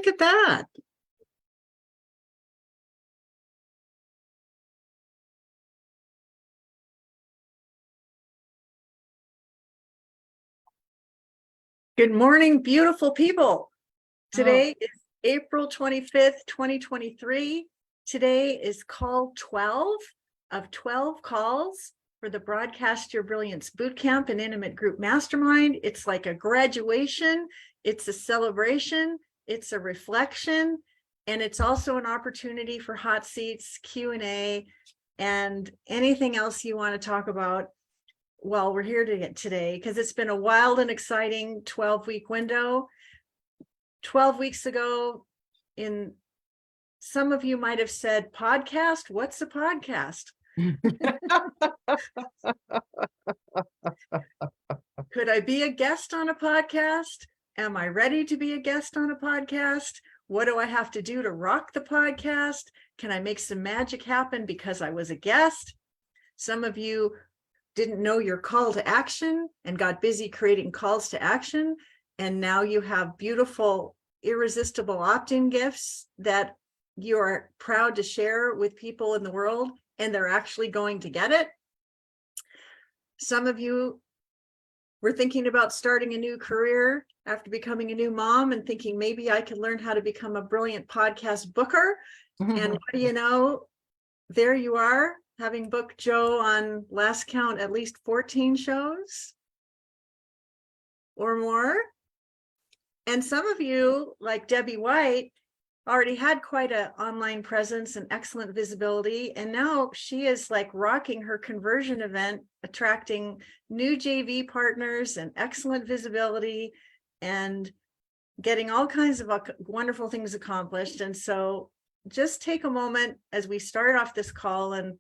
look at that. Good morning, beautiful people. Today is April 25th, 2023. Today is call 12 of 12 calls for the Broadcast Your Brilliance Bootcamp and Intimate Group Mastermind. It's like a graduation, it's a celebration, it's a reflection, and it's also an opportunity for hot seats, Q&A, and anything else you want to talk about. Well, we're here today because it's been a wild and exciting 12-week window. 12 weeks ago, some of you might have said, podcast? What's a podcast? Could I be a guest on a podcast? Am I ready to be a guest on a podcast? What do I have to do to rock the podcast? Can I make some magic happen because I was a guest? Some of you didn't know your call to action and got busy creating calls to action. And now you have beautiful, irresistible opt-in gifts that you are proud to share with people in the world, and they're actually going to get it. Some of you were thinking about starting a new career after becoming a new mom and thinking maybe I could learn how to become a brilliant podcast booker. And what do you know? There you are, having booked Joe on last count at least 14 shows or more. And some of you, like Debbie White, already had quite an online presence and excellent visibility. And now she is like rocking her conversion event, attracting new JV partners and excellent visibility and getting all kinds of wonderful things accomplished. And so just take a moment as we start off this call and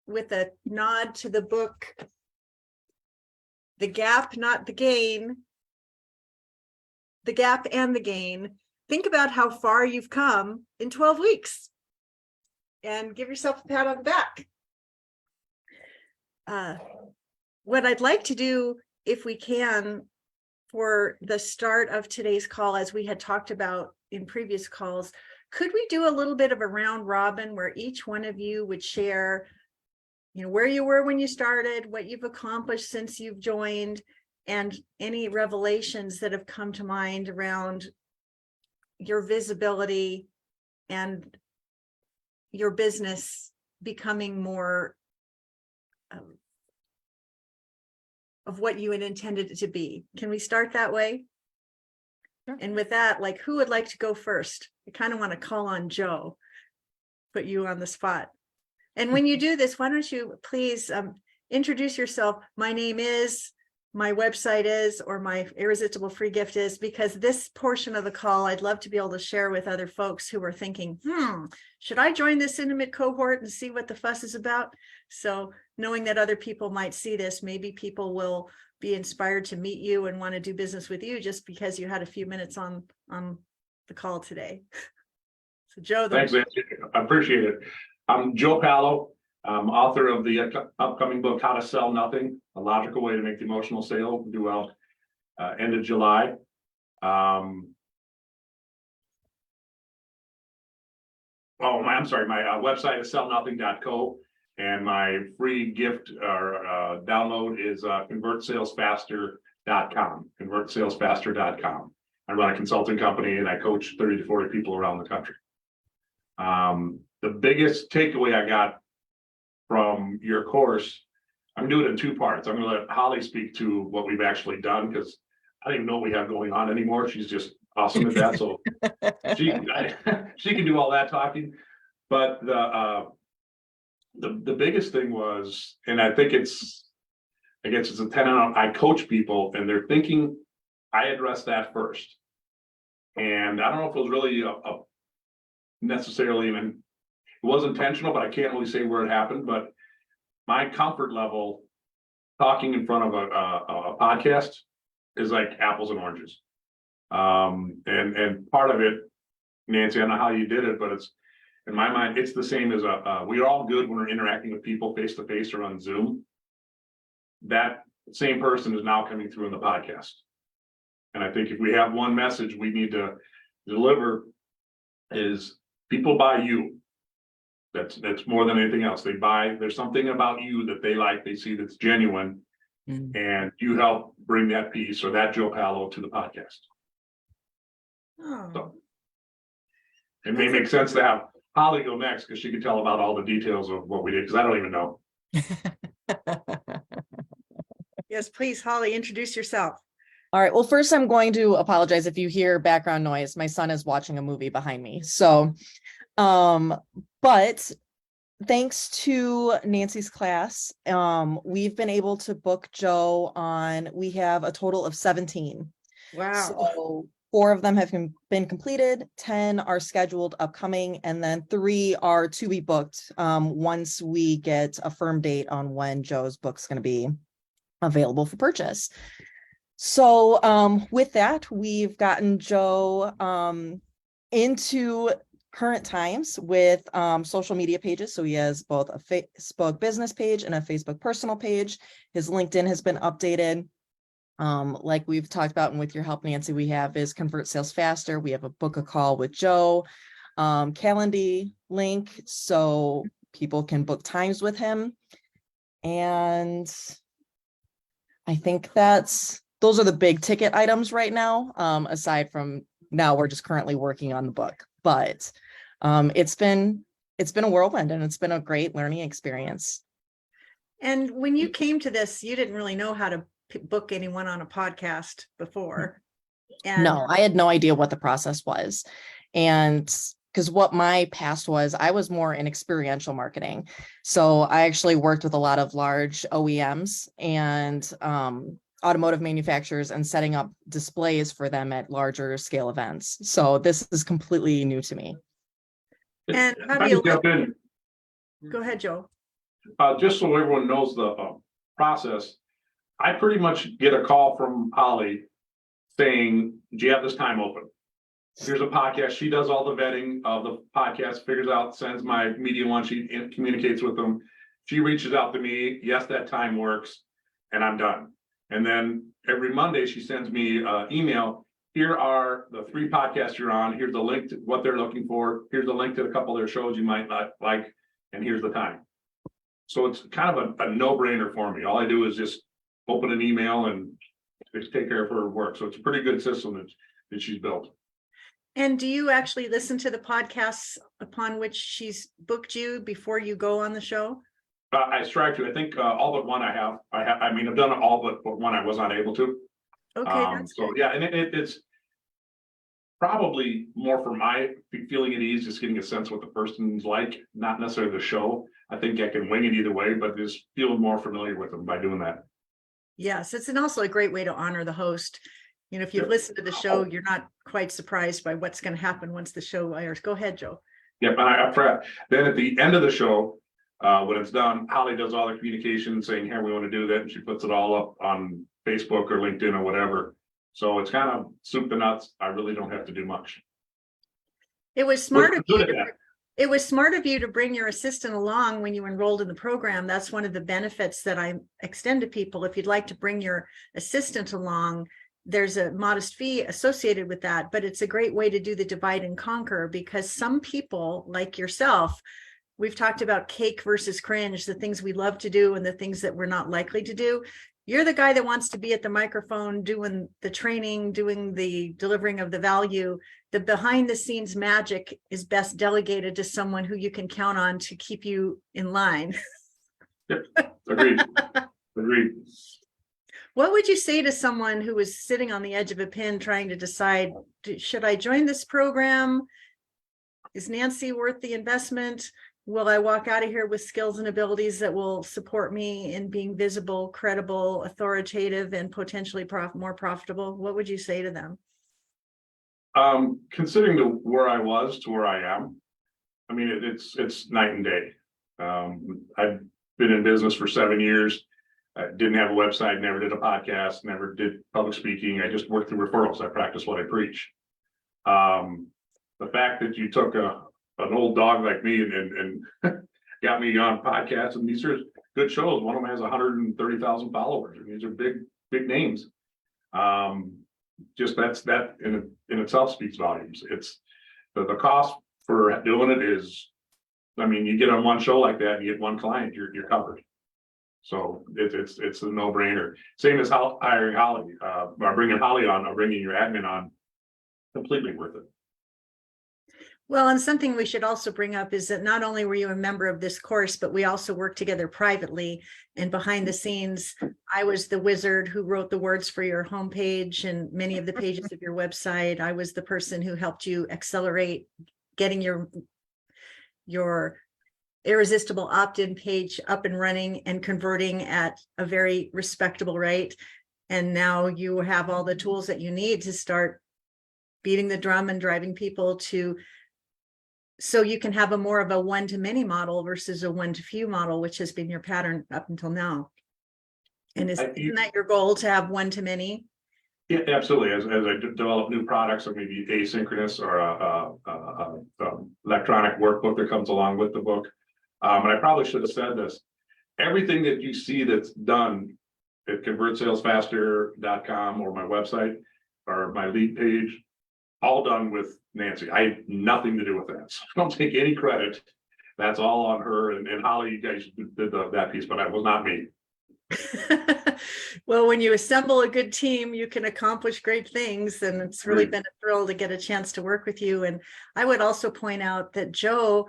with a nod to the book, The Gap, Not the Gain, The Gap and the Gain. Think about how far you've come in 12 weeks and give yourself a pat on the back. What I'd like to do, if we can, for the start of today's call, as we had talked about in previous calls, could we do a little bit of a round robin where each one of you would share, where you were when you started, what you've accomplished since you've joined, and any revelations that have come to mind around your visibility and your business becoming more of what you had intended it to be. Can we start that way? Sure. And with that, who would like to go first? I kind of want to call on Joe, put you on the spot. And when you do this, why don't you please introduce yourself? My name is, my website is, or my irresistible free gift is, because this portion of the call, I'd love to be able to share with other folks who are thinking, should I join this intimate cohort and see what the fuss is about? So knowing that other people might see this, maybe people will be inspired to meet you and want to do business with you just because you had a few minutes on the call today. So Joe. Thanks, Nancy. I appreciate it. I'm Joe Pallo. I'm author of the upcoming book, How to Sell Nothing, A Logical Way to Make the Emotional Sale do well, end of July. My website is sellnothing.co, and my free gift or download is convertsalesfaster.com, convertsalesfaster.com. I run a consulting company and I coach 30 to 40 people around the country. The biggest takeaway I got from your course, I'm doing it in two parts. I'm going to let Holly speak to what we've actually done because I don't even know what we have going on anymore. She's just awesome at that. So she can do all that talking. But the biggest thing was, and I think it's a 10 out. I coach people and they're thinking I address that first. And I don't know if it was really necessarily even, it was intentional, but I can't really say where it happened. But my comfort level talking in front of a podcast is like apples and oranges. And part of it, Nancy, I don't know how you did it, but it's, in my mind, it's the same as we're all good when we're interacting with people face to face or on Zoom. That same person is now coming through in the podcast. And I think if we have one message, we need to deliver is people buy you. That's more than anything else. There's something about you that they like, they see that's genuine, and you help bring that piece or that Joe Palo to the podcast. Oh. So it may make sense to have Holly go next because she can tell about all the details of what we did, because I don't even know. Yes, please, Holly, introduce yourself. All right. Well, first, I'm going to apologize if you hear background noise. My son is watching a movie behind me. So, but thanks to Nancy's class, we've been able to book Joe on, we have a total of 17. Wow. So 4 of them have been completed, 10 are scheduled upcoming, and then 3 are to be booked once we get a firm date on when Joe's book's going to be available for purchase. So with that, we've gotten Joe into current times with social media pages. So he has both a Facebook business page and a Facebook personal page. His LinkedIn has been updated. Like we've talked about, and with your help, Nancy, we have is Convert Sales Faster. We have a book a call with Joe Calendly link, so people can book times with him. And I think those are the big ticket items right now. Aside from now, we're just currently working on the book, but it's been a whirlwind, and it's been a great learning experience. And when you came to this, you didn't really know how to book anyone on a podcast before. And no, I had no idea what the process was. And because what my past was, I was more in experiential marketing. So I actually worked with a lot of large OEMs and automotive manufacturers and setting up displays for them at larger scale events. So this is completely new to me. And how do you jump in? Go ahead, Joe. Just so everyone knows the process, I pretty much get a call from Holly saying, do you have this time open? Here's a podcast. She does all the vetting of the podcast, figures out, sends my media one, she communicates with them. She reaches out to me. Yes, that time works. And I'm done. And then every Monday, she sends me an email. Here are the 3 podcasts you're on. Here's the link to what they're looking for. Here's the link to a couple of their shows you might not like. And here's the time. So it's kind of a no-brainer for me. All I do is just open an email and take care of her work. So it's a pretty good system that she's built. And do you actually listen to the podcasts upon which she's booked you before you go on the show? I strive to. I think all but one I have. I mean, I've done all but one I was not able to. Okay, that's so good. yeah, and it's probably more for my feeling at ease, just getting a sense what the person's like, not necessarily the show. I think I can wing it either way, but just feel more familiar with them by doing that. Yes, it's also a great way to honor the host. You know, if you've listened to the show, you're not quite surprised by what's going to happen once the show airs. Go ahead, Joe. Yep, and I forgot. Then at the end of the show, when it's done, Holly does all the communication saying, hey, we want to do that. And she puts it all up on Facebook or LinkedIn or whatever. So it's kind of soup to nuts. I really don't have to do much. It was smart of you. It was smart of you to bring your assistant along when you enrolled in the program. That's one of the benefits that I extend to people. If you'd like to bring your assistant along, there's a modest fee associated with that, but it's a great way to do the divide and conquer, because some people like yourself, we've talked about cake versus cringe, the things we love to do and the things that we're not likely to do. You're the guy that wants to be at the microphone, doing the training, doing the delivering of the value. The behind the scenes magic is best delegated to someone who you can count on to keep you in line. Yep, agreed. Agreed. What would you say to someone who is sitting on the edge of a pin trying to decide, should I join this program? Is Nancy worth the investment? Will I walk out of here with skills and abilities that will support me in being visible, credible, authoritative, and potentially more profitable? What would you say to them? Considering where I was to where I am, I mean, it's night and day. I've been in business for 7 years. I didn't have a website, never did a podcast, never did public speaking. I just worked through referrals. I practice what I preach. The fact that you took an old dog like me and got me on podcasts, and these are good shows. One of them has 130,000 followers. And these are big names. just that in itself speaks volumes. It's the cost for doing it is, I mean, you get on one show like that, you get one client, you're covered. So it's a no brainer. Same as hiring Holly, or bringing Holly on, or bringing your admin on, completely worth it. Well, and something we should also bring up is that not only were you a member of this course, but we also worked together privately and behind the scenes. I was the wizard who wrote the words for your homepage and many of the pages of your website. I was the person who helped you accelerate getting your irresistible opt-in page up and running and converting at a very respectable rate. And now you have all the tools that you need to start beating the drum and driving people to, so you can have a more of a one-to-many model versus a one-to-few model, which has been your pattern up until now. And isn't that your goal, to have one-to-many? Yeah, absolutely. As I develop new products, or maybe asynchronous, or a electronic workbook that comes along with the book. And I probably should have said this. Everything that you see that's done at convertsalesfaster.com or my website or my lead page, all done with Nancy. I had nothing to do with that. So I don't take any credit. That's all on her and Holly. You guys did that piece, but it was not me. Well, when you assemble a good team, you can accomplish great things, and it's really been a thrill to get a chance to work with you. And I would also point out that Joe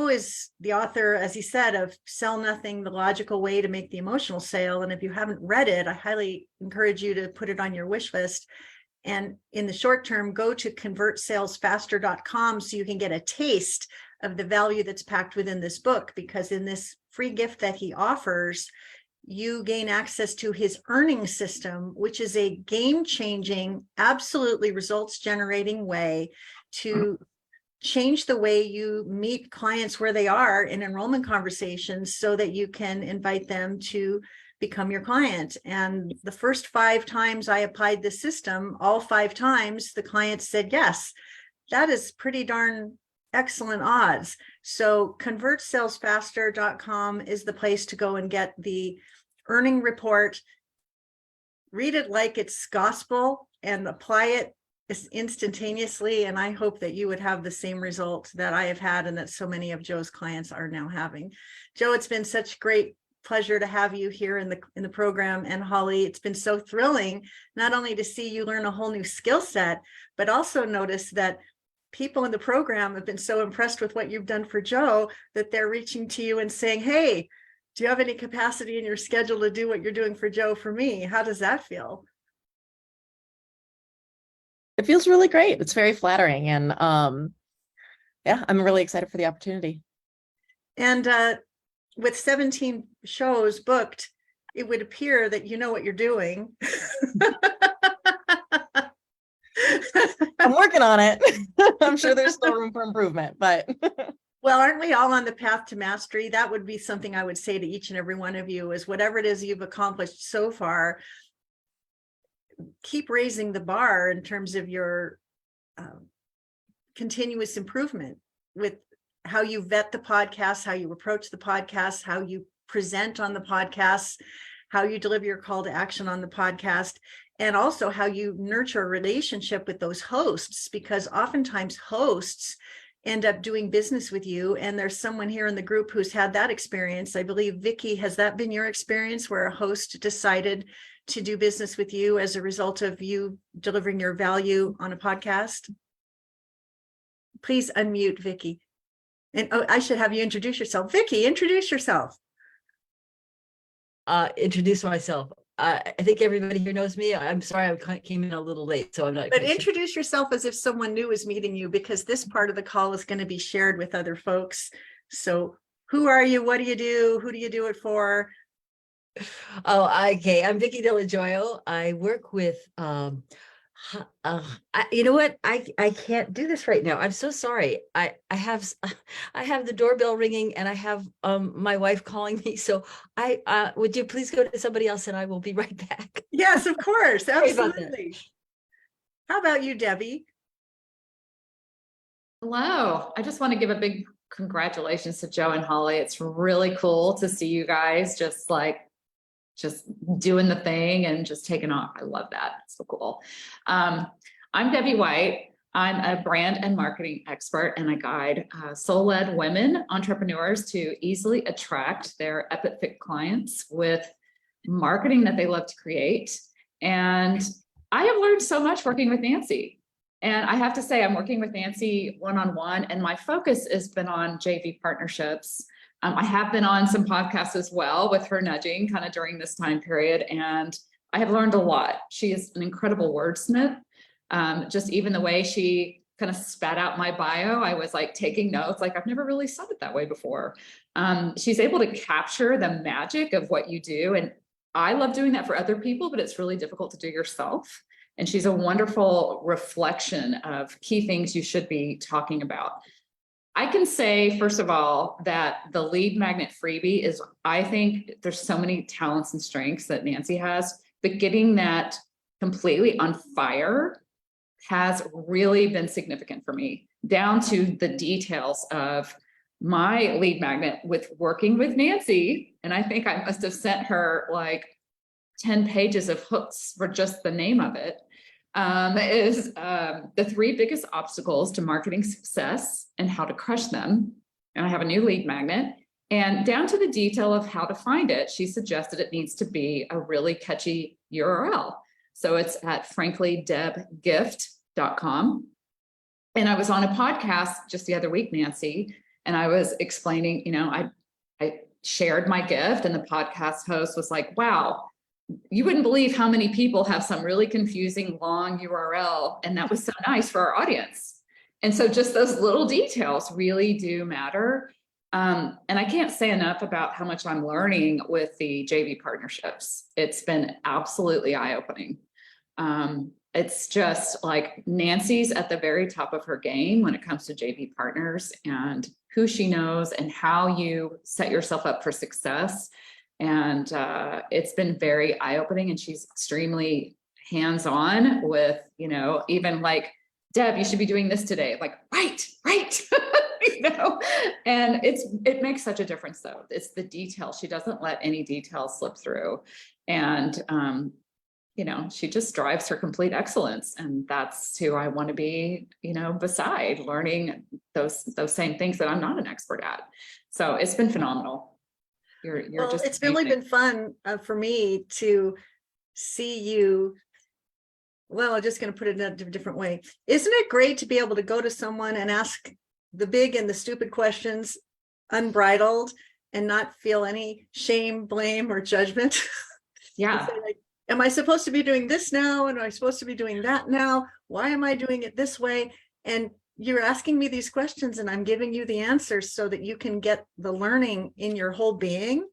is the author, as he said, of Sell Nothing, the Logical Way to Make the Emotional Sale. And if you haven't read it, I highly encourage you to put it on your wish list. And in the short term, go to convertsalesfaster.com so you can get a taste of the value that's packed within this book, because in this free gift that he offers, you gain access to his earning system, which is a game-changing, absolutely results-generating way to change the way you meet clients where they are in enrollment conversations, so that you can invite them to become your client. And the first 5 times I applied the system, all 5 times the client said yes. That is pretty darn excellent odds. So convertsalesfaster.com is the place to go and get the earning report. Read it like it's gospel and apply it instantaneously. And I hope that you would have the same result that I have had, and that so many of Joe's clients are now having. Joe, it's been such great pleasure to have you here in the program. And Holly, it's been so thrilling not only to see you learn a whole new skill set, but also notice that people in the program have been so impressed with what you've done for Joe that they're reaching to you and saying, hey, do you have any capacity in your schedule to do what you're doing for Joe for me? How does that feel? It feels really great. It's very flattering. And yeah, I'm really excited for the opportunity. And with 17 shows booked, it would appear that you know what you're doing. I'm working on it. I'm sure there's still room for improvement, but well, aren't we all on the path to mastery? That would be something I would say to each and every one of you, is whatever it is you've accomplished so far, keep raising the bar in terms of your continuous improvement with how you vet the podcast, how you approach the podcast, how you present on the podcast, how you deliver your call to action on the podcast, and also how you nurture a relationship with those hosts, because oftentimes hosts end up doing business with you. And there's someone here in the group who's had that experience. I believe, Vicki, has that been your experience, where a host decided to do business with you as a result of you delivering your value on a podcast? Please unmute, Vicki. And I should have you introduce yourself. Vicki, introduce yourself. Introduce myself. I think everybody here knows me. I'm sorry I came in a little late, so I'm not. But introduce yourself as if someone new is meeting you, because this part of the call is going to be shared with other folks. So who are you? What do you do? Who do you do it for? Oh, okay. I'm Vicki Delajoyo. I work with you know what? I can't do this right now. I'm so sorry. I have the doorbell ringing, and I have my wife calling me. So would you please go to somebody else, and I will be right back. Yes, of course. Absolutely. How about you, Debbie? Hello. I just want to give a big congratulations to Joe and Holly. It's really cool to see you guys just like just doing the thing and just taking off. I love that. It's so cool. I'm Debbie White. I'm a brand and marketing expert, and I guide soul-led women entrepreneurs to easily attract their epic fit clients with marketing that they love to create. And I have learned so much working with Nancy. And I have to say, I'm working with Nancy one-on-one, and my focus has been on JV partnerships. I have been on some podcasts as well with her nudging kind of during this time period, and I have learned a lot. She is an incredible wordsmith. Just even the way she kind of spat out my bio, I was like taking notes, like I've never really said it that way before. She's able to capture the magic of what you do. And I love doing that for other people, but it's really difficult to do yourself. And she's a wonderful reflection of key things you should be talking about. I can say, first of all, that the lead magnet freebie is, I think there's so many talents and strengths that Nancy has, but getting that completely on fire has really been significant for me, down to the details of my lead magnet with working with Nancy. And I think I must have sent her like 10 pages of hooks for just the name of it. Is the 3 biggest obstacles to marketing success and how to crush them. And I have a new lead magnet, and down to the detail of how to find it, she suggested it needs to be a really catchy URL. So it's at franklydebgift.com. And I was on a podcast just the other week, Nancy, and I was explaining, you know, I shared my gift, and the podcast host was like, wow, you wouldn't believe how many people have some really confusing long URL. And that was so nice for our audience. And so just those little details really do matter. And I can't say enough about how much I'm learning with the JV partnerships. It's been absolutely eye-opening. It's just like Nancy's at the very top of her game when it comes to JV partners and who she knows and how you set yourself up for success. And it's been very eye-opening, and she's extremely hands-on with, you know, even like, Deb, you should be doing this today. Like, right. You know, and it makes such a difference though. It's the detail. She doesn't let any details slip through. And, you know, she just drives her complete excellence. And that's who I want to be, you know, beside learning those same things that I'm not an expert at. So it's been phenomenal. You're Well, just it's really amazing. been fun for me to see you. Well, I'm just going to put it in a different way. Isn't it great to be able to go to someone and ask the big and the stupid questions unbridled and not feel any shame, blame, or judgment? Yeah. Say, like, am I supposed to be doing this now? And am I supposed to be doing that now? Why am I doing it this way? And you're asking me these questions, and I'm giving you the answers so that you can get the learning in your whole being.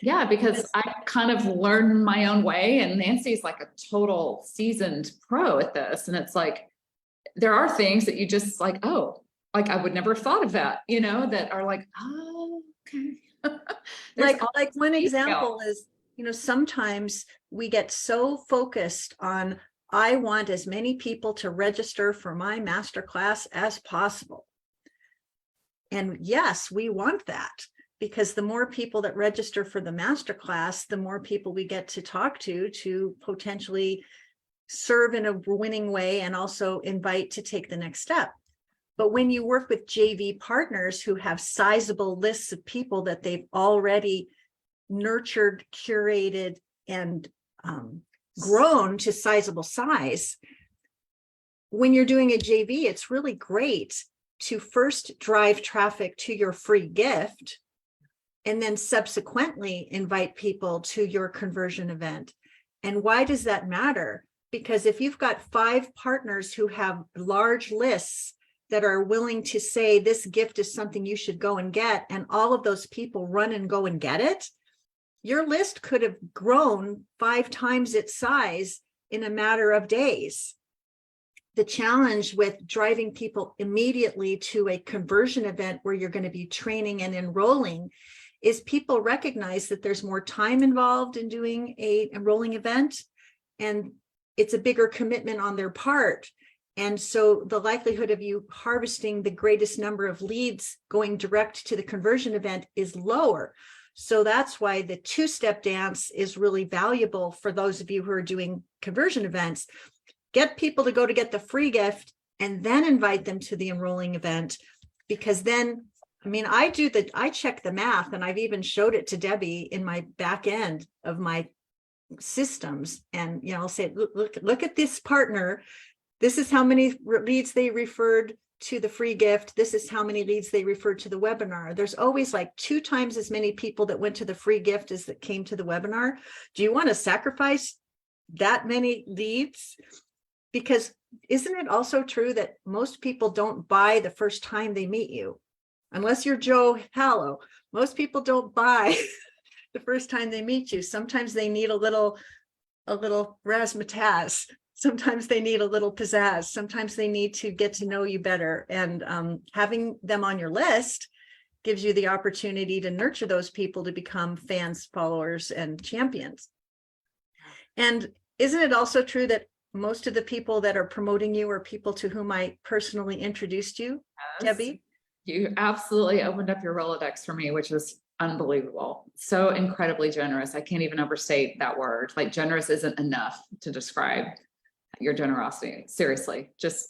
Yeah, because I kind of learned my own way, and Nancy's like a total seasoned pro at this. And it's like, there are things that you just like, oh, like I would never have thought of that, you know, that are like, oh, okay. Like one detail. example is, you know, sometimes we get so focused on, I want as many people to register for my masterclass as possible. And yes, we want that, because the more people that register for the masterclass, the more people we get to talk to potentially serve in a winning way and also invite to take the next step. But when you work with JV partners who have sizable lists of people that they've already nurtured, curated, and grown to sizable size, when you're doing a JV, it's really great to first drive traffic to your free gift and then subsequently invite people to your conversion event. And why does that matter? Because if you've got 5 partners who have large lists that are willing to say this gift is something you should go and get, and all of those people run and go and get it, your list could have grown 5 times its size in a matter of days. The challenge with driving people immediately to a conversion event where you're going to be training and enrolling is people recognize that there's more time involved in doing a enrolling event, and it's a bigger commitment on their part. And so the likelihood of you harvesting the greatest number of leads going direct to the conversion event is lower. So that's why the two-step dance is really valuable for those of you who are doing conversion events. Get people to go to get the free gift and then invite them to the enrolling event, because then, I mean, I check the math, and I've even showed it to Debbie in my back end of my systems. And, I'll say, look at this partner. This is how many leads they referred to the free gift. This is how many leads they referred to the webinar. There's always like 2 times as many people that went to the free gift as that came to the webinar. Do you want to sacrifice that many leads? Because isn't it also true that most people don't buy the first time they meet you? Unless you're Joe Hallow, most people don't buy the first time they meet you. Sometimes they need a little razzmatazz. Sometimes they need a little pizzazz. Sometimes they need to get to know you better. And having them on your list gives you the opportunity to nurture those people to become fans, followers, and champions. And isn't it also true that most of the people that are promoting you are people to whom I personally introduced you, Yes. Debbie? You absolutely opened up your Rolodex for me, which was unbelievable. So incredibly generous. I can't even overstate that word. Like, generous isn't enough to describe your generosity. Seriously, just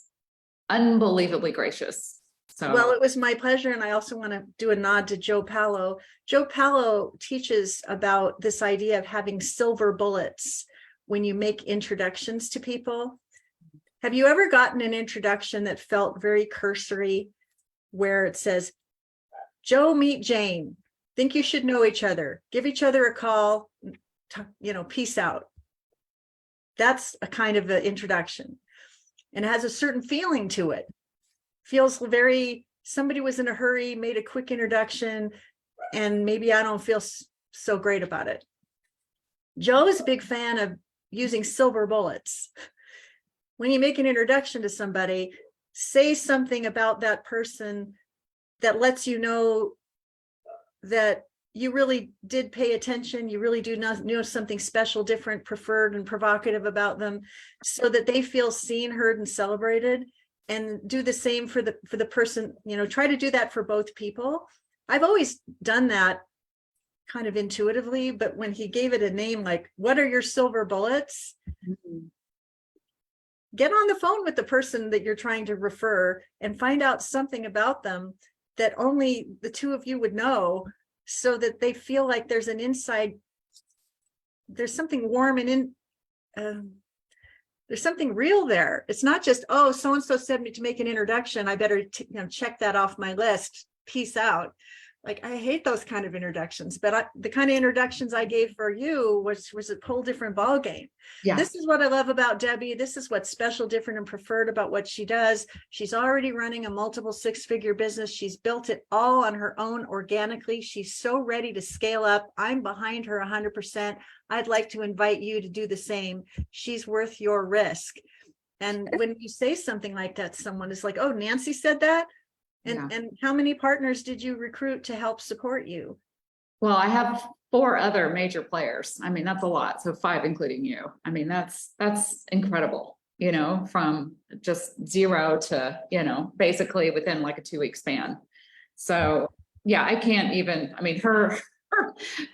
unbelievably gracious. So, Well, it was my pleasure. And I also want to do a nod to Joe Pallo. Joe Pallo teaches about this idea of having silver bullets when you make introductions to people. Have you ever gotten an introduction that felt very cursory, where it says, Joe, meet Jane, think you should know each other, give each other a call, peace out? That's a kind of an introduction, and it has a certain feeling to it. Feels very, somebody was in a hurry, made a quick introduction, and maybe I don't feel so great about it. Joe is a big fan of using silver bullets. When you make an introduction to somebody, say something about that person that lets you know that you really did pay attention. You really do know something special, different, preferred, and provocative about them, so that they feel seen, heard, and celebrated. And do the same for the person. Try to do that for both people. I've always done that kind of intuitively, but when he gave it a name, like, what are your silver bullets? Get on the phone with the person that you're trying to refer and find out something about them that only the two of you would know, so that they feel like there's an inside, there's something warm and there's something real there. It's not just, oh, so-and-so said me to make an introduction, I better check that off my list, peace out. Like, I hate those kind of introductions, but the kind of introductions I gave for you was a whole different ballgame. yeah. This is what I love about Debbie. This is what's special, different, and preferred about what she does. She's already running a multiple 6-figure business. She's built it all on her own organically. She's so ready to scale up. I'm behind her 100%. I'd like to invite you to do the same. She's worth your risk. And when you say something like that, someone is like, oh, Nancy said that? And how many partners did you recruit to help support you? Well, I have 4 other major players. I mean, that's a lot. So 5, including you. I mean, that's incredible, from just 0 to, basically within like a 2-week span. So yeah, I can't even, I mean, her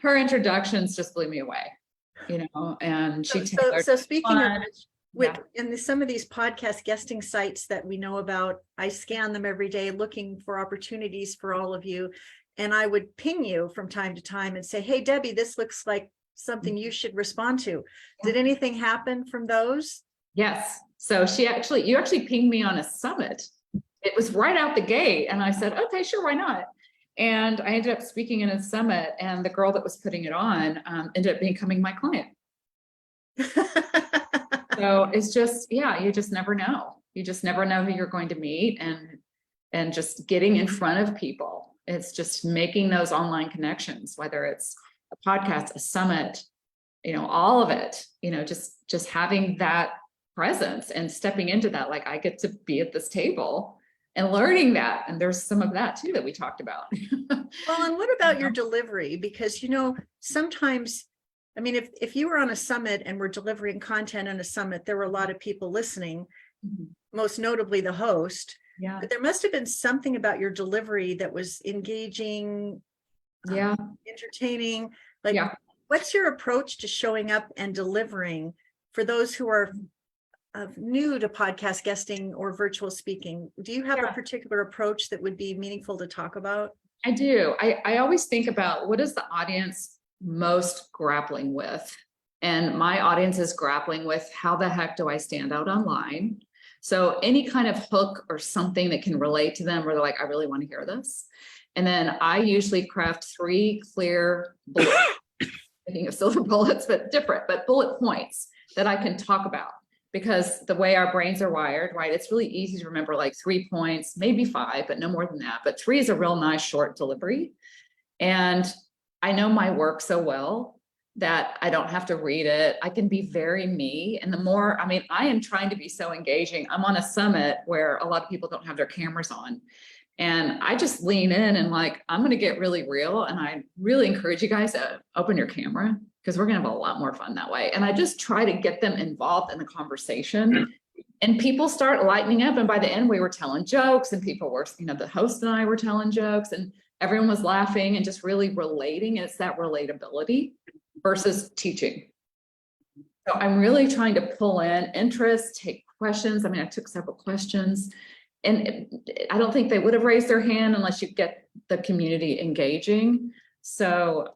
introductions just blew me away, and she So speaking of which, Yeah. in some of these podcast guesting sites that we know about, I scan them every day looking for opportunities for all of you. And I would ping you from time to time and say, hey, Debbie, this looks like something you should respond to. Did anything happen from those? Yes. So you actually pinged me on a summit. It was right out the gate. And I said, okay, sure, why not? And I ended up speaking in a summit, and the girl that was putting it on ended up becoming my client. So it's just, you just never know. You just never know who you're going to meet, and just getting in front of people. It's just making those online connections, whether it's a podcast, a summit, all of it, just having that presence and stepping into that. Like, I get to be at this table and learning that. And there's some of that too that we talked about. Well, and what about your delivery? Because, sometimes, I mean, if you were on a summit and were delivering content on a summit, there were a lot of people listening, most notably the host. Yeah. But there must have been something about your delivery that was engaging, Yeah. entertaining. Like, Yeah. what's your approach to showing up and delivering for those who are new to podcast guesting or virtual speaking? Do you have a particular approach that would be meaningful to talk about? I do. I always think about what is the audience most grappling with? And my audience is grappling with how the heck do I stand out online? So any kind of hook or something that can relate to them where they're like, I really want to hear this. And then I usually craft 3 clear bullets, thinking of silver bullets, but different, but bullet points that I can talk about. Because the way our brains are wired, right? It's really easy to remember like 3 points, maybe 5, but no more than that. But 3 is a real nice short delivery. And I know my work so well that I don't have to read it. I can be very me. And the more, I mean, I am trying to be so engaging. I'm on a summit where a lot of people don't have their cameras on. And I just lean in and like, I'm going to get really real. And I really encourage you guys to open your camera because we're going to have a lot more fun that way. And I just try to get them involved in the conversation and people start lightening up. And by the end, we were telling jokes and people were, you know, the host and I were telling jokes and everyone was laughing and just really relating. And it's that relatability versus teaching. So I'm really trying to pull in interest, take questions. I mean, I took several questions. And I don't think they would have raised their hand unless you get the community engaging. So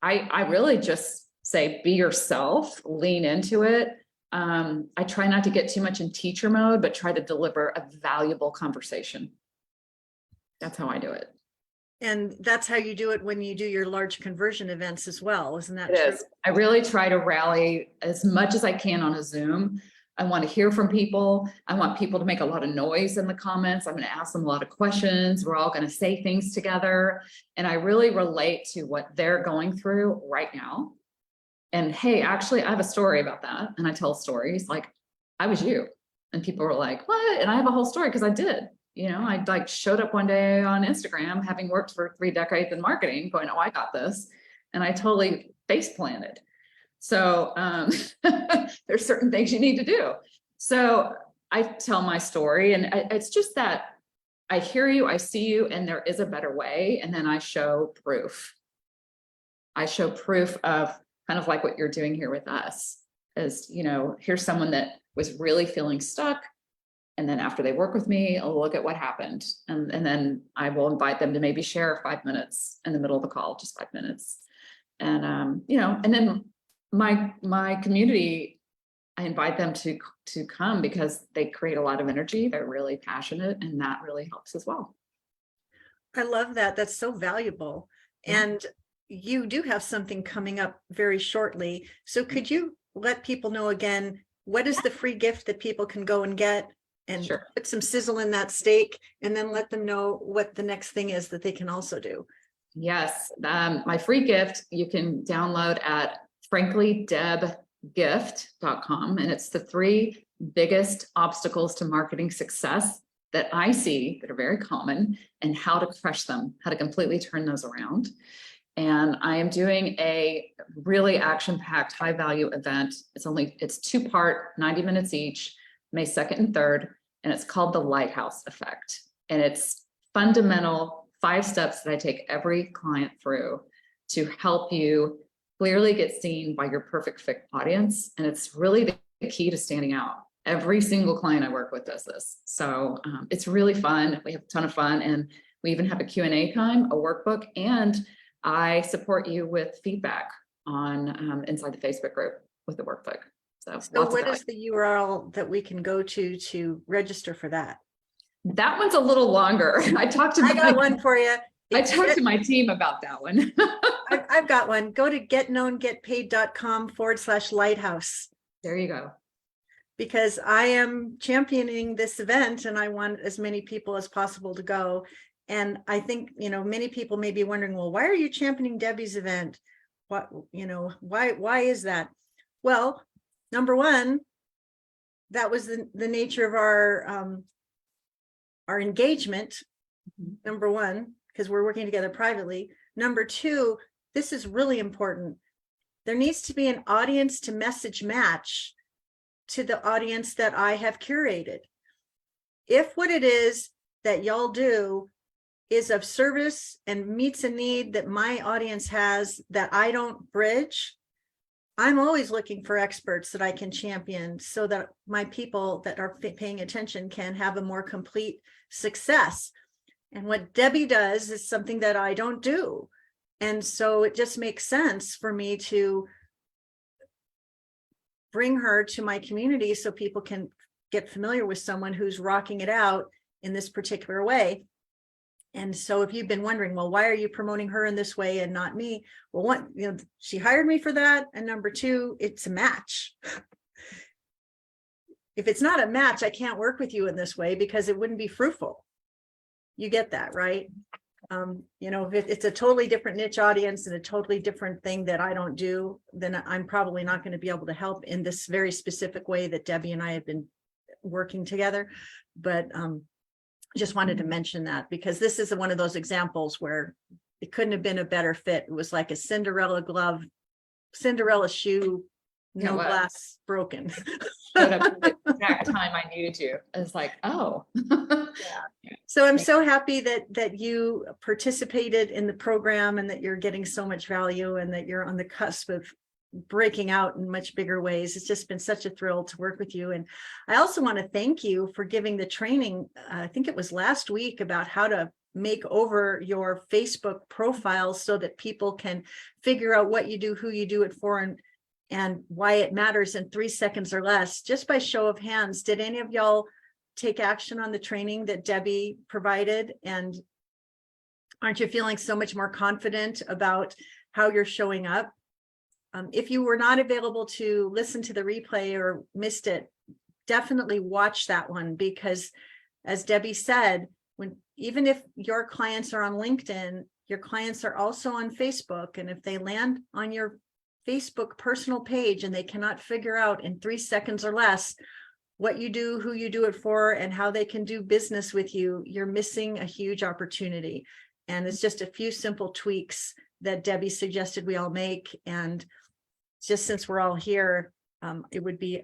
I really just say, be yourself, lean into it. I try not to get too much in teacher mode, but try to deliver a valuable conversation. That's how I do it. And that's how you do it when you do your large conversion events as well, isn't that It true? is. I really try to rally as much as I can on a Zoom. I want to hear from people. I want people to make a lot of noise in the comments. I'm going to ask them a lot of questions. We're all going to say things together. And I really relate to what they're going through right now. And hey, actually, I have a story about that. And I tell stories like, I was you. And people were like, what? And I have a whole story because I did. You know, I like showed up one day on Instagram, having worked for 3 decades in marketing, going, oh, I got this. And I totally face planted. So there's certain things you need to do. So I tell my story and it's just that I hear you, I see you, and there is a better way. And then I show proof. I show proof of kind of like what you're doing here with us is, you know, here's someone that was really feeling stuck. And then after they work with me, I'll look at what happened. And then I will invite them to maybe share 5 minutes in the middle of the call, just 5 minutes. And, you know, and then my community, I invite them to come because they create a lot of energy. They're really passionate and that really helps as well. I love that. That's so valuable. Yeah. And you do have something coming up very shortly. So could you let people know again, what is the free gift that people can go and get and Sure. put some sizzle in that steak and then let them know what the next thing is that they can also do? Yes. My free gift you can download at franklydebgift.com. And it's the 3 biggest obstacles to marketing success that I see that are very common and how to crush them, how to completely turn those around. And I am doing a really action-packed high value event. It's 2-part, 90 minutes each, May 2nd and 3rd. And it's called the Lighthouse Effect. And it's fundamental 5 steps that I take every client through to help you clearly get seen by your perfect fit audience. And it's really the key to standing out. Every single client I work with does this. So it's really fun. We have a ton of fun. And we even have a Q&A time, a workbook, and I support you with feedback on inside the Facebook group with the workbook. So what is the URL that we can go to register for that? That one's a little longer. I got one for you. I talked to my team about that one. I've got one. Go to getknowngetpaid.com/lighthouse. There you go. Because I am championing this event and I want as many people as possible to go. And I think, you know, many people may be wondering, well, why are you championing Debbie's event? What, you know, why is that? Well, number one, that was the nature of our engagement. Number one, because we're working together privately. Number two, this is really important. There needs to be an audience to message match to the audience that I have curated. If what it is that y'all do is of service and meets a need that my audience has that I don't bridge, I'm always looking for experts that I can champion so that my people that are paying attention can have a more complete success. And what Debbie does is something that I don't do. And so it just makes sense for me to bring her to my community so people can get familiar with someone who's rocking it out in this particular way. And so if you've been wondering, well, why are you promoting her in this way and not me? Well, one, she hired me for that. And number two, it's a match. If it's not a match, I can't work with you in this way because it wouldn't be fruitful. You get that, right? If it's a totally different niche audience and a totally different thing that I don't do, then I'm probably not going to be able to help in this very specific way that Debbie and I have been working together. But just wanted to mention that because this is one of those examples where it couldn't have been a better fit. It was like a Cinderella glove, Cinderella shoe, no glass broken. Showed up at the exact time I needed you. It's like, oh. Yeah. So I'm so happy that you participated in the program and that you're getting so much value and that you're on the cusp of breaking out in much bigger ways. It's just been such a thrill to work with you. And I also want to thank you for giving the training, I think it was last week, about how to make over your Facebook profile so that people can figure out what you do, who you do it for, and why it matters in 3 seconds or less. Just by show of hands, did any of y'all take action on the training that Debbie provided? And aren't you feeling so much more confident about how you're showing up? If you were not available to listen to the replay or missed it, definitely watch that one, because as Debbie said, even if your clients are on LinkedIn, your clients are also on Facebook. And if they land on your Facebook personal page and they cannot figure out in 3 seconds or less what you do, who you do it for, and how they can do business with you, you're missing a huge opportunity. And it's just a few simple tweaks that Debbie suggested we all make. And just since we're all here, I would be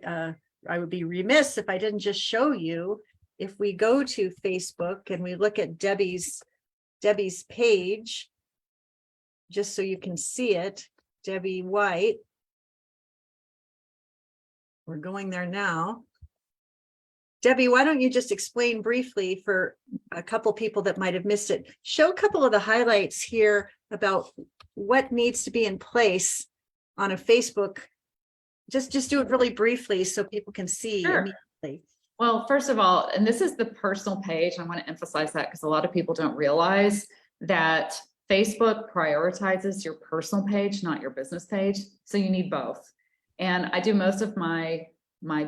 remiss if I didn't just show you. If we go to Facebook and we look at Debbie's page, just so you can see it, Debbie White. We're going there now. Debbie, why don't you just explain briefly for a couple people that might have missed it? Show a couple of the highlights here about what needs to be in place on a Facebook. Just do it really briefly so people can see immediately. Well, first of all, and this is the personal page. I want to emphasize that because a lot of people don't realize that Facebook prioritizes your personal page, not your business page. So you need both. And I do most of my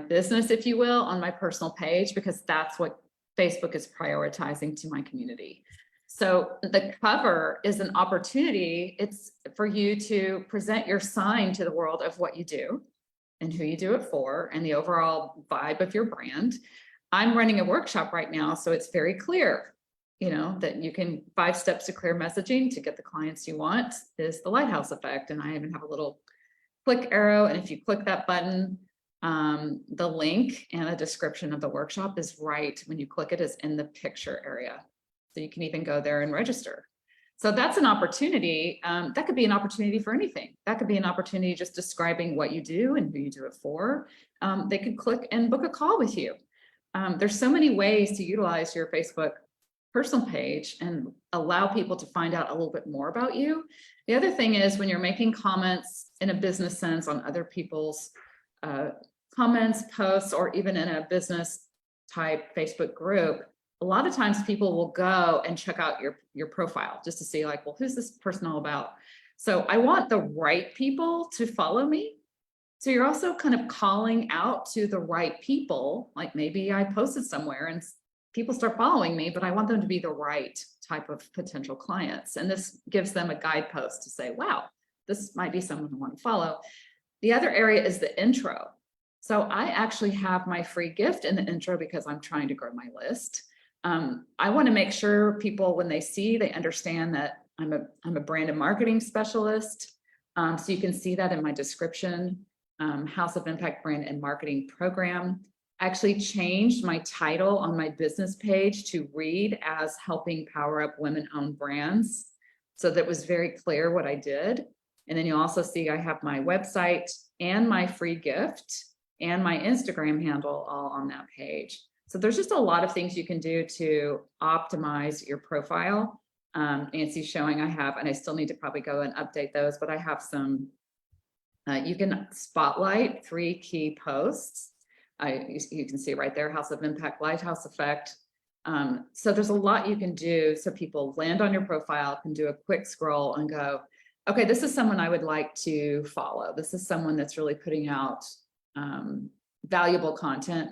business, if you will, on my personal page, because that's what Facebook is prioritizing to my community. So the cover is an opportunity. It's for you to present your sign to the world of what you do and who you do it for and the overall vibe of your brand. I'm running a workshop right now, so it's very clear, that you can 5 steps to clear messaging to get the clients you want is the lighthouse effect. And I even have a little click arrow. And if you click that button, the link and a description of the workshop is right when you click it, is in the picture area. So you can even go there and register. So that's an opportunity. That could be an opportunity for anything. That could be an opportunity just describing what you do and who you do it for. They could click and book a call with you. There's so many ways to utilize your Facebook personal page and allow people to find out a little bit more about you. The other thing is when you're making comments in a business sense on other people's comments, posts, or even in a business type Facebook group, a lot of times people will go and check out your profile just to see like, well, who's this person all about? So I want the right people to follow me. So you're also kind of calling out to the right people. Like maybe I posted somewhere and people start following me, but I want them to be the right type of potential clients. And this gives them a guidepost to say, wow, this might be someone I want to follow. The other area is the intro. So I actually have my free gift in the intro because I'm trying to grow my list. I want to make sure people, when they see, they understand that I'm a brand and marketing specialist. So you can see that in my description, House of Impact Brand and Marketing Program. actually changed my title on my business page to read as helping power up women-owned brands. So that was very clear what I did. And then you also see I have my website and my free gift and my Instagram handle all on that page. So there's just a lot of things you can do to optimize your profile. Nancy's showing I have, and I still need to probably go and update those, but I have some, you can spotlight 3 key posts. You can see right there, House of Impact, Lighthouse Effect. So there's a lot you can do so people land on your profile, can do a quick scroll and go, okay, this is someone I would like to follow. This is someone that's really putting out valuable content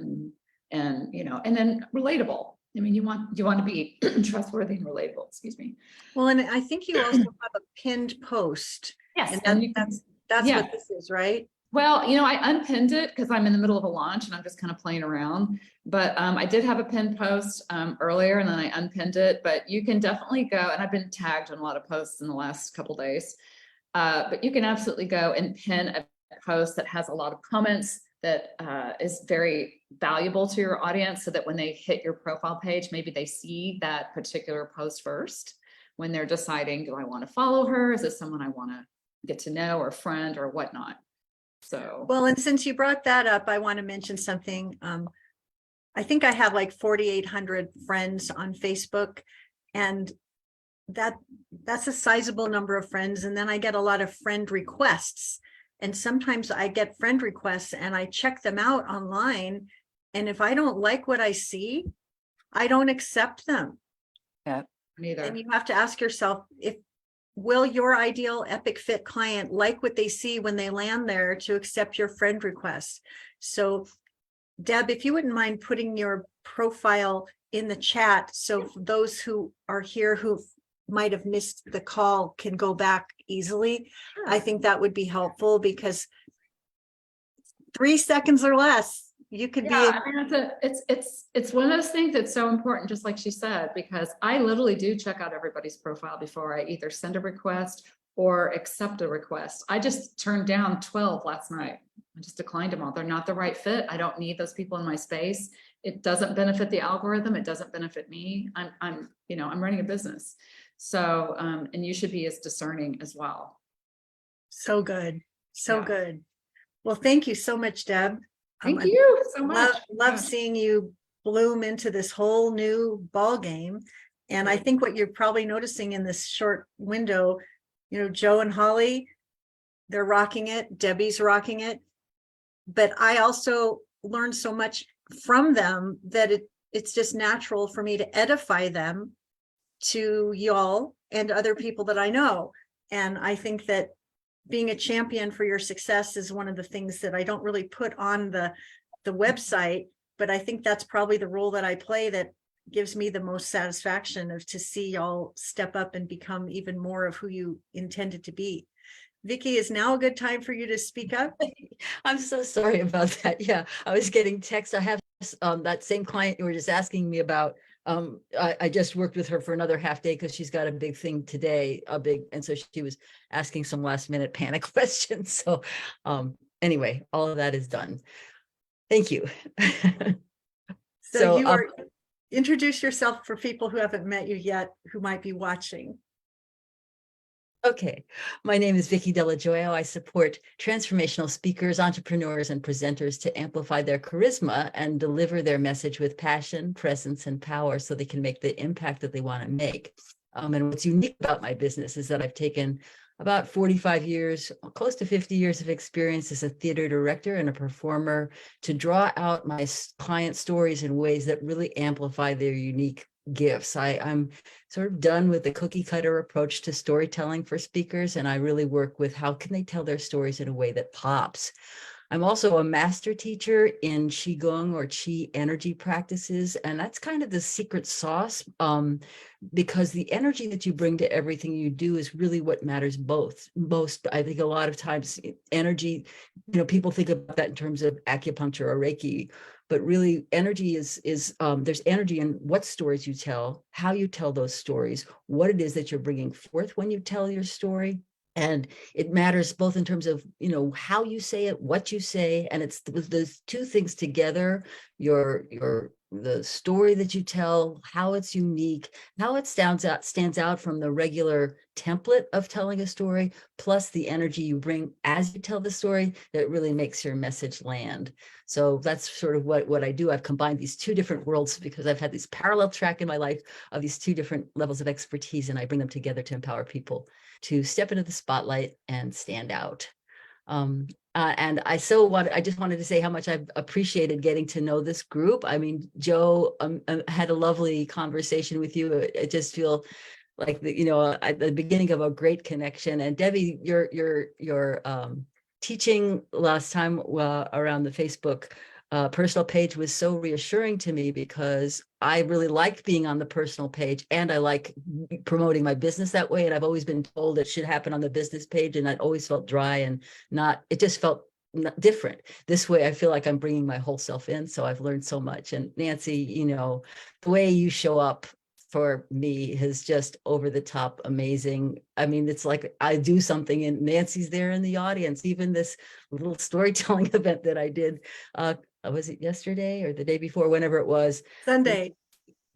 and you know, and then relatable. I mean, you want to be trustworthy and relatable, excuse me. Well, and I think you also have a pinned post. Yes. And that's yeah. what this is, right? Well, you know, I unpinned it because I'm in the middle of a launch and I'm just kind of playing around. But I did have a pinned post earlier and then I unpinned it. But you can definitely go, and I've been tagged on a lot of posts in the last couple of days. But you can absolutely go and pin a post that has a lot of comments that is very valuable to your audience, so that when they hit your profile page, maybe they see that particular post first when they're deciding, do I want to follow her? Is this someone I want to get to know, or friend, or whatnot? So, Well, and since you brought that up, I want to mention something. I think I have like 4,800 friends on Facebook, and that's a sizable number of friends. And then I get a lot of friend requests. And sometimes I get friend requests and I check them out online. And if I don't like what I see, I don't accept them. Yeah, neither. And you have to ask yourself, will your ideal Epic Fit client like what they see when they land there to accept your friend request? So Deb, if you wouldn't mind putting your profile in the chat, so for those who are here who might have missed the call can go back easily. Sure. I think that would be helpful, because 3 seconds or less, you could I mean, it's one of those things that's so important, just like she said, because I literally do check out everybody's profile before I either send a request or accept a request. I just turned down 12 last night. I just declined them all. They're not the right fit. I don't need those people in my space. It doesn't benefit the algorithm. It doesn't benefit me. I'm running a business. So, and you should be as discerning as well. So good. So Yeah. good. Well, thank you so much, Deb. Thank you so much. Love seeing you bloom into this whole new ball game. And I think what you're probably noticing in this short window, you know, Joe and Holly, they're rocking it. Debbie's rocking it. But I also learned so much from them that it's just natural for me to edify them to y'all and other people that I know. And I think that being a champion for your success is one of the things that I don't really put on the website, but I think that's probably the role that I play that gives me the most satisfaction, of to see y'all step up and become even more of who you intended to be. Vicki, is now a good time for you to speak up? I'm so sorry about that. Yeah, I was getting text. I have that same client you were just asking me about. I just worked with her for another half day because she's got a big thing today, and so she was asking some last minute panic questions. So anyway, all of that is done. Thank you. So you are, introduce yourself for people who haven't met you yet, who might be watching. Okay, my name is Vicki Delajoyo. I support transformational speakers, entrepreneurs, and presenters to amplify their charisma and deliver their message with passion, presence, and power so they can make the impact that they want to make. And what's unique about my business is that I've taken about 45 years, close to 50 years of experience as a theater director and a performer to draw out my client stories in ways that really amplify their unique gifts. I'm sort of done with the cookie cutter approach to storytelling for speakers, and I really work with how can they tell their stories in a way that pops. I'm also a master teacher in Qigong or Qi energy practices, and that's kind of the secret sauce, because the energy that you bring to everything you do is really what matters most. I think a lot of times energy, people think about that in terms of acupuncture or Reiki, but really energy is there's energy in what stories you tell, how you tell those stories, what it is that you're bringing forth when you tell your story, And it matters both in terms of, how you say it, what you say, and it's those two things together, the story that you tell, how it's unique, how it stands out from the regular template of telling a story, plus the energy you bring as you tell the story that really makes your message land. So that's sort of what I do. I've combined these two different worlds because I've had this parallel track in my life of these two different levels of expertise, and I bring them together to empower people to step into the spotlight and stand out. And I just wanted to say how much I've appreciated getting to know this group. I mean, Joe, had a lovely conversation with you. I just feel like at the beginning of a great connection. And Debbie, your teaching last time around the Facebook personal page was so reassuring to me, because I really like being on the personal page and I like promoting my business that way. And I've always been told it should happen on the business page, and I always felt dry and it just felt different. This way, I feel like I'm bringing my whole self in. So I've learned so much. And Nancy, the way you show up for me is just over the top amazing. I mean, it's like I do something and Nancy's there in the audience. Even this little storytelling event that I did, was it yesterday or the day before, whenever it was? Sunday.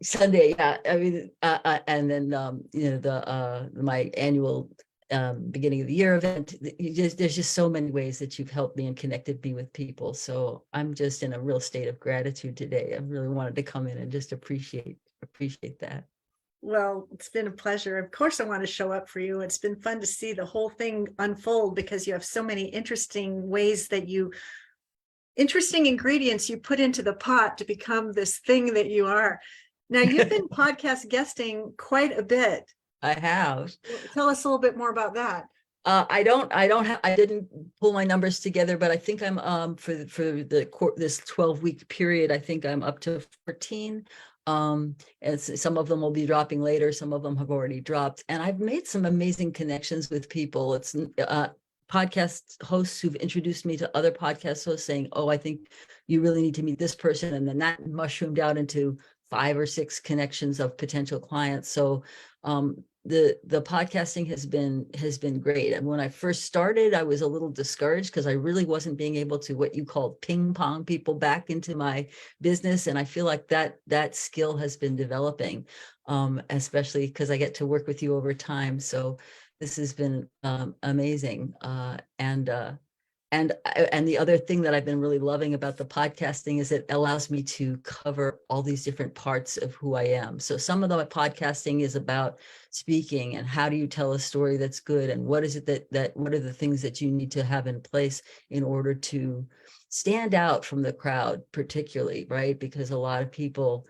Yeah. I mean, and then my annual beginning of the year event. There's just so many ways that you've helped me and connected me with people. So I'm just in a real state of gratitude today. I really wanted to come in and just appreciate that. Well, it's been a pleasure. Of course, I want to show up for you. It's been fun to see the whole thing unfold, because you have so many interesting ways that interesting ingredients you put into the pot to become this thing that you are. Now, you've been podcast guesting quite a bit. I have. Tell us a little bit more about that. I didn't pull my numbers together, but I think I'm for this 12-week period, I think I'm up to 14. And some of them will be dropping later, some of them have already dropped, and I've made some amazing connections with people. It's podcast hosts who've introduced me to other podcast hosts saying, oh, I think you really need to meet this person, and then that mushroomed out into 5 or 6 connections of potential clients. So the podcasting has been great. And when I first started, I was a little discouraged because I really wasn't being able to, what you call, ping pong people back into my business. And I feel like that skill has been developing, especially because I get to work with you over time. So this has been amazing. And the other thing that I've been really loving about the podcasting is it allows me to cover all these different parts of who I am. So some of the podcasting is about speaking and how do you tell a story that's good, and what is it that what are the things that you need to have in place in order to stand out from the crowd, particularly, right? Because a lot of people,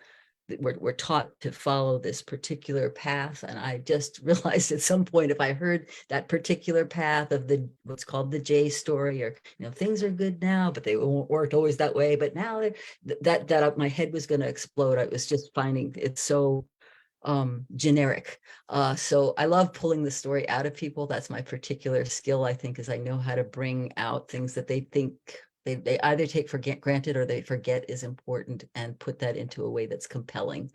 we're taught to follow this particular path. And I just realized at some point, if I heard that particular path of what's called the J story, or, things are good now, but they weren't always that way. But now that my head was going to explode. I was just finding it so generic. So I love pulling the story out of people. That's my particular skill, I think, is I know how to bring out things that they think they either take for granted or they forget is important, and put that into a way that's compelling.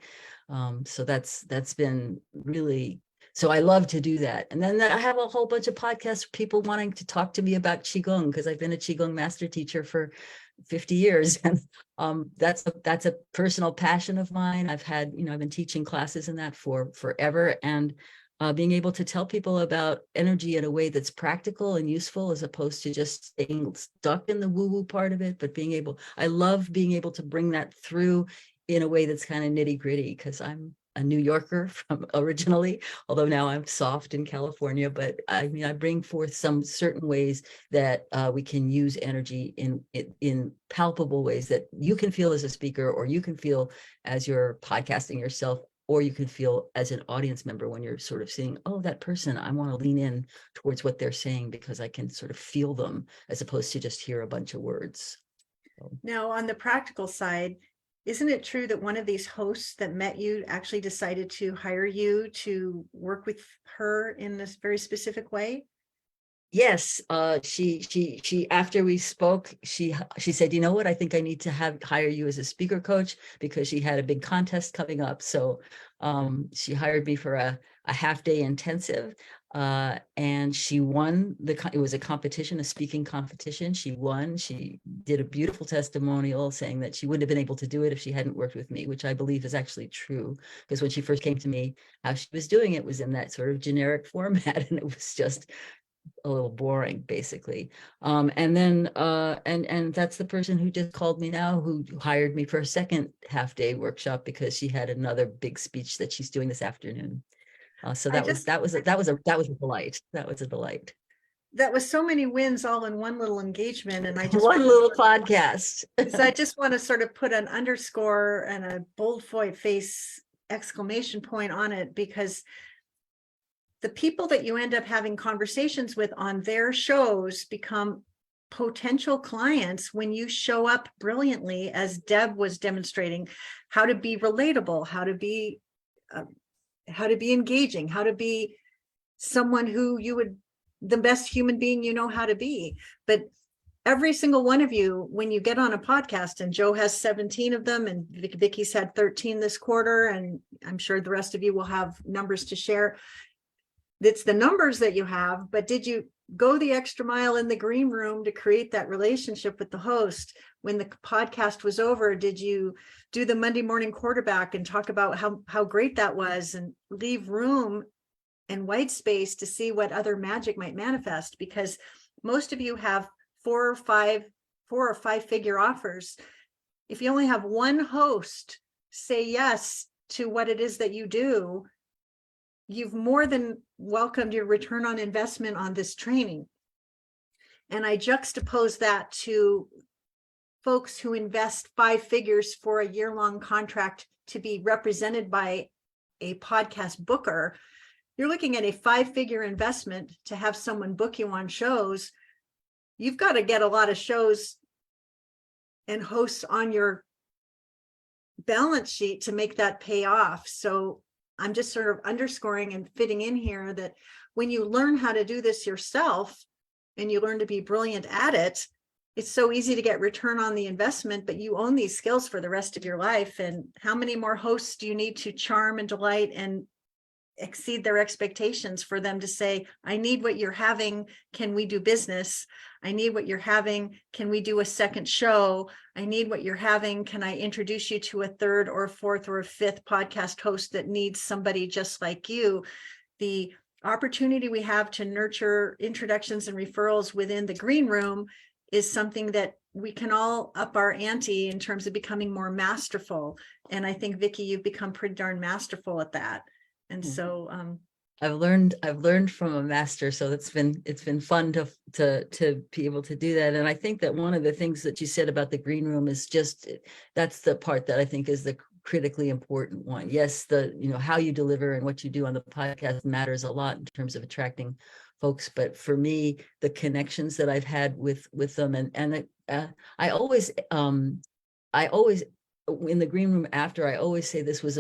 So that's been really, so I love to do that. And then I have a whole bunch of podcasts, people wanting to talk to me about Qigong, because I've been a Qigong master teacher for 50 years. And that's a personal passion of mine. I've been teaching classes in that for forever. And being able to tell people about energy in a way that's practical and useful, as opposed to just staying stuck in the woo-woo part of it, but I love being able to bring that through in a way that's kind of nitty-gritty, because I'm a New Yorker originally, although now I'm soft in California. But I bring forth some certain ways that we can use energy in palpable ways that you can feel as a speaker, or you can feel as you're podcasting yourself, or you can feel as an audience member when you're sort of seeing, oh, that person, I want to lean in towards what they're saying because I can sort of feel them, as opposed to just hear a bunch of words. Now, on the practical side, isn't it true that one of these hosts that met you actually decided to hire you to work with her in this very specific way? Yes, she after we spoke, she said, you know what, I think I need to hire you as a speaker coach, because she had a big contest coming up. So she hired me for a half-day intensive, and she won it was a competition, a speaking competition. She won. She did a beautiful testimonial saying that she wouldn't have been able to do it if she hadn't worked with me, which I believe is actually true, because when she first came to me, how she was doing it was in that sort of generic format, and it was just a little boring, basically. And then and that's the person who just called me now, who hired me for a second half-day workshop, because she had another big speech that she's doing this afternoon. So I that was just, that was a delight. That was a delight. that was so many wins all in one little engagement. And I just One little podcast. so I just want to sort of put an underscore and a bold face exclamation point on it, because the people that you end up having conversations with on their shows become potential clients when you show up brilliantly, as Deb was demonstrating, how to be relatable, how to be engaging, how to be someone who you would, the best human being you know how to be. But every single one of you, when you get on a podcast, and Joe has 17 of them, and Vicky's had 13 this quarter, and I'm sure the rest of you will have numbers to share. It's the numbers that you have, but did you go the extra mile in the green room to create that relationship with the host? When the podcast was over, did you do the Monday morning quarterback and talk about how great that was, and leave room and white space to see what other magic might manifest? Because most of you have 4 or 5 figure offers. If you only have one host say yes to what it is that you do, you've more than welcomed your return on investment on this training. And I juxtapose that to folks who invest 5 figures for a year-long contract to be represented by a podcast booker. You're looking at a 5-figure investment to have someone book you on shows. You've got to get a lot of shows and hosts on your balance sheet to make that pay off. So I'm just sort of underscoring and fitting in here that when you learn how to do this yourself and you learn to be brilliant at it, it's so easy to get return on the investment, but you own these skills for the rest of your life. And how many more hosts do you need to charm and delight and exceed their expectations for them to say, I need what you're having. Can we do business? I need what you're having. Can we do a second show? I need what you're having. Can I introduce you to a 3rd or 4th or 5th podcast host that needs somebody just like you? The opportunity we have to nurture introductions and referrals within the green room is something that we can all up our ante in terms of becoming more masterful. And I think, Vicky, you've become pretty darn masterful at that. And so I've learned from a master, so it's been fun to be able to do that. And I think that one of the things that you said about the green room is just, that's the part that I think is the critically important one. Yes, how you deliver and what you do on the podcast matters a lot in terms of attracting folks, but for me, the connections that I've had with them, and I always in the green room after, I always say this was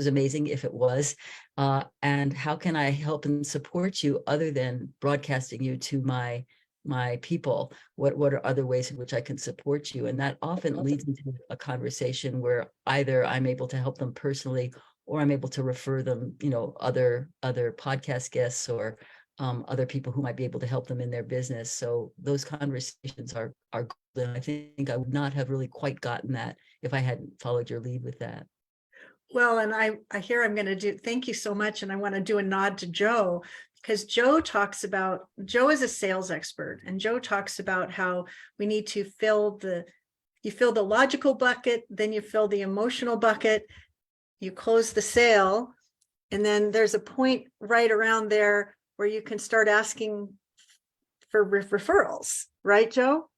amazing if it was, and how can I help and support you other than broadcasting you to my people? What are other ways in which I can support you? And that often leads into a conversation where either I'm able to help them personally, or I'm able to refer them, other podcast guests or other people who might be able to help them in their business. So those conversations are golden. I think I would not have really quite gotten that if I hadn't followed your lead with that. Well, and I hear I'm going to do, thank you so much. And I want to do a nod to Joe, because Joe is a sales expert, and Joe talks about how we need to fill the logical bucket, then you fill the emotional bucket, you close the sale, and then there's a point right around there where you can start asking for referrals, right, Joe?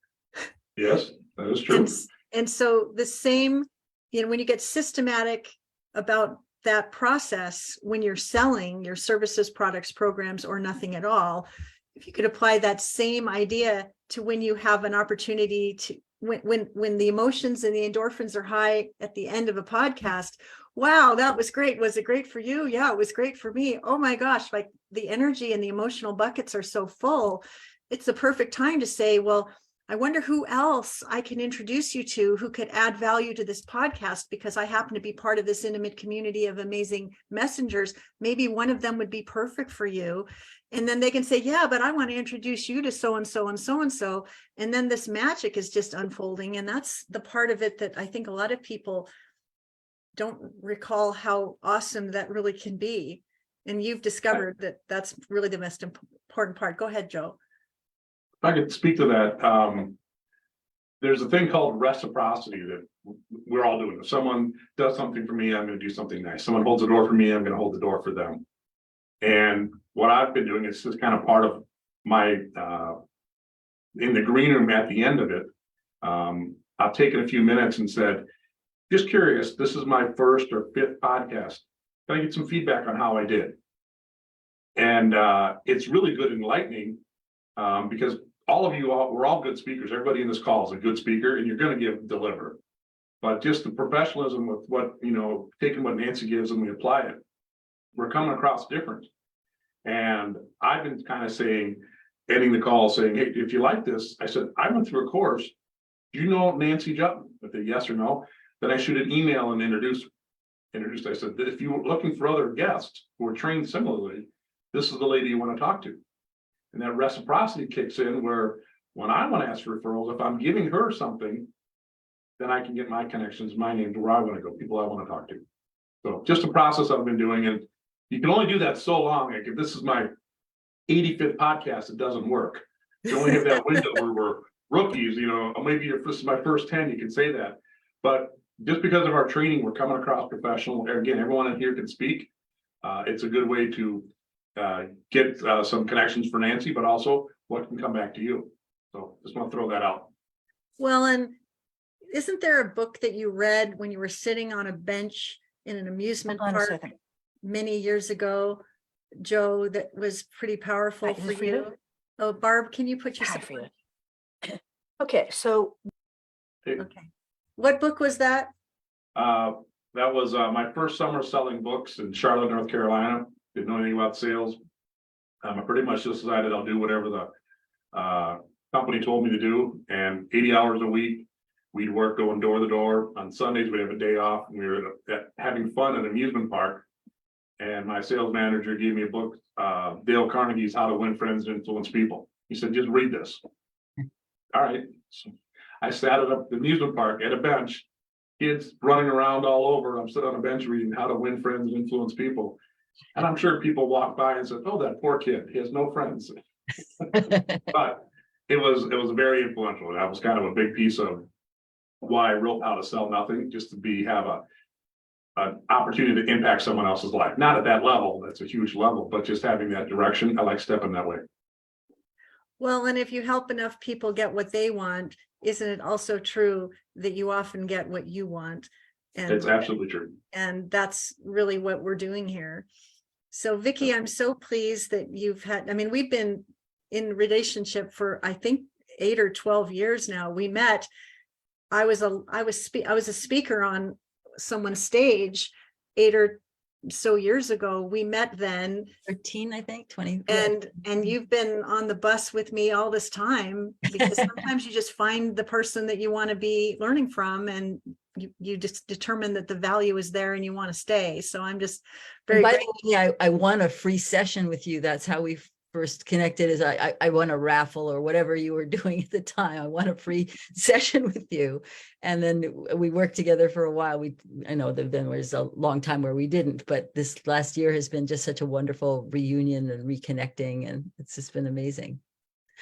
Yes, that is true. And so the same, when you get systematic about that process, when you're selling your services, products, programs, or nothing at all, if you could apply that same idea to when you have an opportunity to, when the emotions and the endorphins are high at the end of a podcast, Wow, that was great. Was it great for you? Yeah, it was great for me. Oh my gosh, like the energy and the emotional buckets are so full. It's the perfect time to say, well, I wonder who else I can introduce you to who could add value to this podcast, because I happen to be part of this intimate community of amazing messengers. Maybe one of them would be perfect for you. And then they can say, yeah, but I want to introduce you to so and so and so and so. And then this magic is just unfolding. And that's the part of it that I think a lot of people don't recall how awesome that really can be. And you've discovered that that's really the most important part. Go ahead, Joe. If I could speak to that, there's a thing called reciprocity that we're all doing. If someone does something for me, I'm going to do something nice. Someone holds the door for me, I'm going to hold the door for them. And what I've been doing is just kind of part of my, in the green room at the end of it, I've taken a few minutes and said, just curious, this is my first or fifth podcast. Can I get some feedback on how I did? And it's really good and enlightening, because all of you, we're all good speakers. Everybody in this call is a good speaker, and you're going to deliver. But just the professionalism with what, taking what Nancy gives and we apply it, we're coming across different. And I've been kind of ending the call saying, hey, if you like this, I said, I went through a course. Do you know Nancy Juetten? If they yes or no, then I shoot an email and introduced. I said, if you're looking for other guests who are trained similarly, this is the lady you want to talk to. And that reciprocity kicks in, where when I want to ask for referrals, if I'm giving her something, then I can get my connections, my name to where I want to go, people I want to talk to. So just a process I've been doing. And you can only do that so long. Like if this is my 85th podcast, it doesn't work. You only have that window where we're rookies, maybe if this is my first 10, you can say that. But just because of our training, we're coming across professional. Again, everyone in here can speak. It's a good way to get some connections for Nancy, but also what can come back to you. So just want to throw that out. Well, and isn't there a book that you read when you were sitting on a bench in an amusement park many years ago, Joe, that was pretty powerful for you? Oh, Barb, can you put yourself on? Okay, so Okay. What book was that? That was my first summer selling books in Charlotte, North Carolina. Didn't know anything about sales. I pretty much just decided I'll do whatever the company told me to do. And 80 hours a week, we'd work going door to door. On Sundays, we'd have a day off, and we were having fun at an amusement park. And my sales manager gave me a book, Dale Carnegie's How to Win Friends and Influence People. He said, just read this. All right. So I sat at the amusement park at a bench, kids running around all over. I'm sitting on a bench reading How to Win Friends and Influence People. And I'm sure people walked by and said, oh, that poor kid, he has no friends. But it was very influential. That was kind of a big piece of why I wrote How to Sell Nothing, just to have an opportunity to impact someone else's life. Not at that level, that's a huge level, but just having that direction. I like stepping that way. Well, and if you help enough people get what they want, isn't it also true that you often get what you want? And it's absolutely true. And that's really what we're doing here. So Vicki, I'm so pleased that we've been in relationship for, I think, 8 or 12 years now. We met, I was a speaker on someone's stage 8 or so years ago. We met then. 13, I think, 20. And you've been on the bus with me all this time, because sometimes you just find the person that you want to be learning from, and you just determine that the value is there and you want to stay. So I'm just very grateful. I won a free session with you. That's how we first connected, is I won a raffle or whatever you were doing at the time. I won a free session with you. And then we worked together for a while. I know that there was a long time where we didn't, but this last year has been just such a wonderful reunion and reconnecting, and it's just been amazing.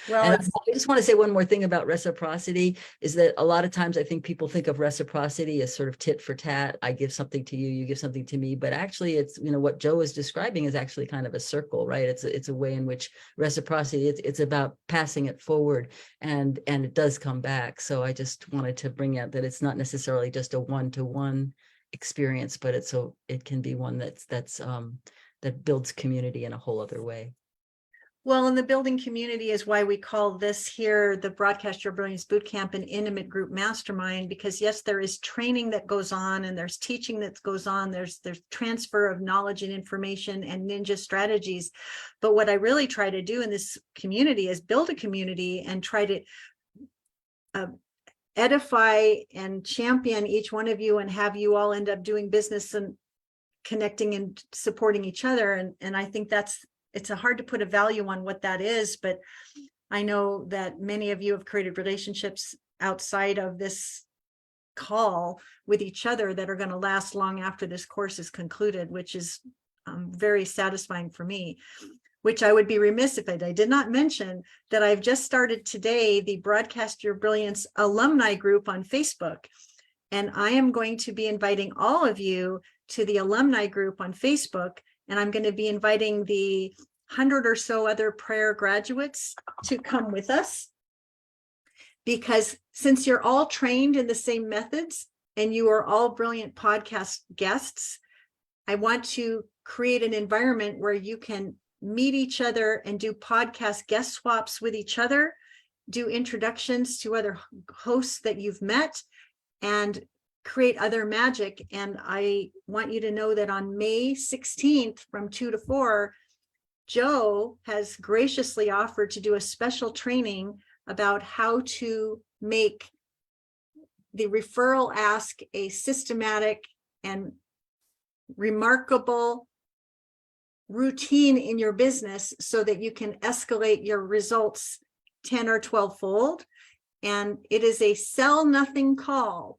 Well, and I just want to say one more thing about reciprocity, is that a lot of times I think people think of reciprocity as sort of tit for tat. I give something to you, you give something to me, but actually it's, what Joe is describing is actually kind of a circle, right? It's a way in which reciprocity, it's about passing it forward, and it does come back. So I just wanted to bring out that it's not necessarily just a one-to-one experience, but it can be one that builds community in a whole other way. Well, and the building community is why we call this here, the Broadcast Your Brilliance Bootcamp, an intimate group mastermind, because yes, there is training that goes on and there's teaching that goes on. There's transfer of knowledge and information and ninja strategies. But what I really try to do in this community is build a community and try to edify and champion each one of you and have you all end up doing business and connecting and supporting each other. And I think it's hard to put a value on what that is, but I know that many of you have created relationships outside of this call with each other that are going to last long after this course is concluded, which is very satisfying for me. Which I would be remiss if I did not mention that I've just started today the Broadcast Your Brilliance alumni group on Facebook. And I am going to be inviting all of you to the alumni group on Facebook. And I'm going to be inviting the 100 or so other prayer graduates to come with us. Because since you're all trained in the same methods and you are all brilliant podcast guests, I want to create an environment where you can meet each other and do podcast guest swaps with each other, do introductions to other hosts that you've met, and create other magic. And I want you to know that on May 16th from 2 to 4, Joe has graciously offered to do a special training about how to make the referral ask a systematic and remarkable routine in your business so that you can escalate your results 10 or 12 fold. And it is a sell nothing call.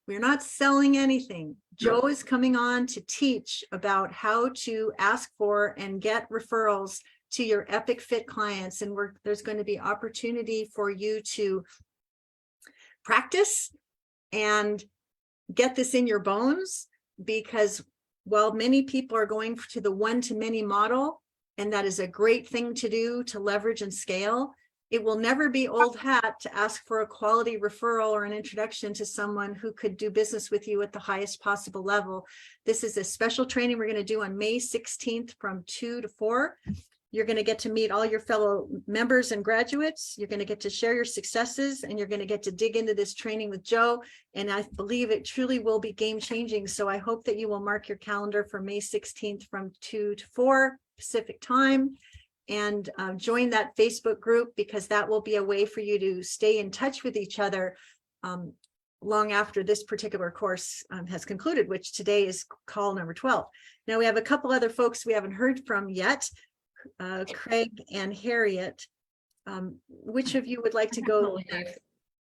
We're not selling anything. Joe is coming on to teach about how to ask for and get referrals to your Epic Fit clients. And there's going to be opportunity for you to practice and get this in your bones, because while many people are going to the one-to-many model, and that is a great thing to do to leverage and scale, it will never be old hat to ask for a quality referral or an introduction to someone who could do business with you at the highest possible level. This is a special training we're going to do on May 16th from 2 to 4. You're going to get to meet all your fellow members and graduates. You're going to get to share your successes, and you're going to get to dig into this training with Joe. And I believe it truly will be game changing. So I hope that you will mark your calendar for May 16th from 2 to 4 Pacific time, and join that Facebook group, because that will be a way for you to stay in touch with each other long after this particular course has concluded, which today is call number 12. Now we have a couple other folks we haven't heard from yet. Craig and Harriet, which of you would like to go?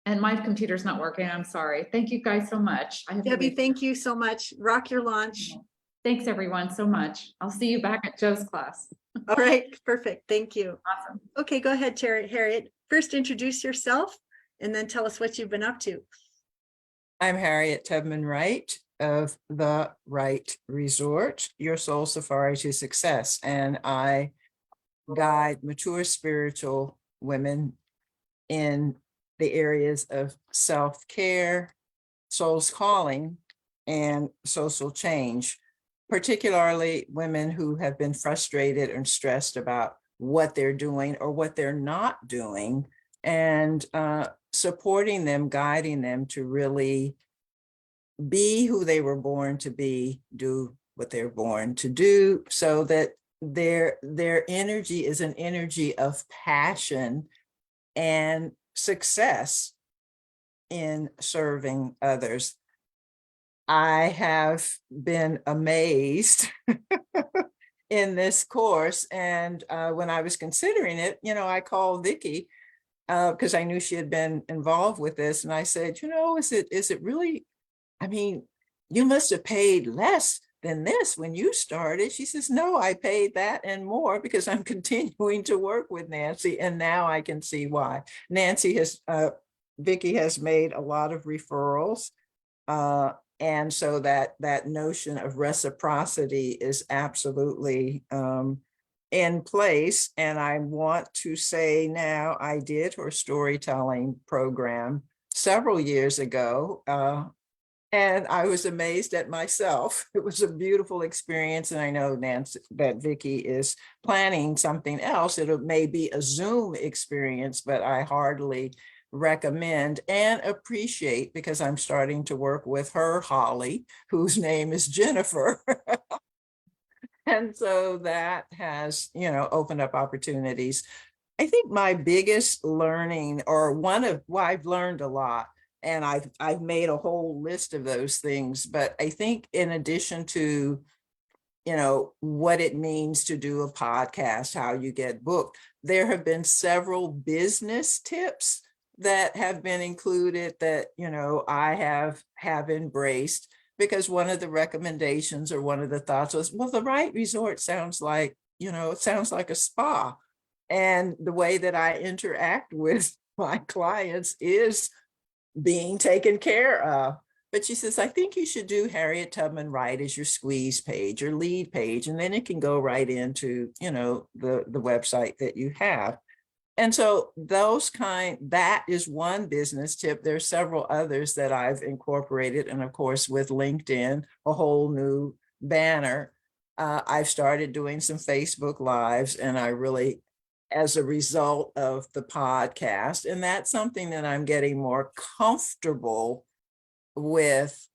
And my computer's not working. I'm sorry. Thank you guys so much. Debbie, thank you so much. Rock your launch. Thanks everyone so much. I'll see you back at Joe's class. All right, perfect. Thank you. Awesome. Okay, go ahead, Harriet. First, introduce yourself and then tell us what you've been up to. I'm Harriet Tubman Wright of The Right Resort, Your Soul Safari to Success. And I guide mature spiritual women in the areas of self-care, soul's calling, and social change, particularly women who have been frustrated and stressed about what they're doing or what they're not doing, and supporting them, guiding them to really be who they were born to be, do what they're born to do, so that their energy is an energy of passion and success in serving others. I have been amazed in this course. And when I was considering it, I called Vicki because I knew she had been involved with this. And I said, is it really, you must have paid less than this when you started. She says, no, I paid that and more because I'm continuing to work with Nancy. And now I can see why. Vicki has made a lot of referrals. And so that notion of reciprocity is absolutely in place. And I want to say now, I did her storytelling program several years ago. And I was amazed at myself. It was a beautiful experience. And I know, Nancy, that Vicky is planning something else. It may be a Zoom experience, but I heartily recommend and appreciate, because I'm starting to work with her, Holly, whose name is Jennifer. And so that has, opened up opportunities. I think my biggest learning, or one of, well, I've learned a lot, and I've made a whole list of those things. But I think in addition to, what it means to do a podcast, how you get booked, there have been several business tips that have been included that, I have embraced, because one of the recommendations, or one of the thoughts was, well, the right resort sounds like, it sounds like a spa. And the way that I interact with my clients is being taken care of. But she says, I think you should do Harriet Tubman Wright as your squeeze page or lead page, and then it can go right into, the website that you have. And so that is one business tip. There's several others that I've incorporated. And of course, with LinkedIn, a whole new banner. I've started doing some Facebook Lives, and I really, as a result of the podcast, and that's something that I'm getting more comfortable with,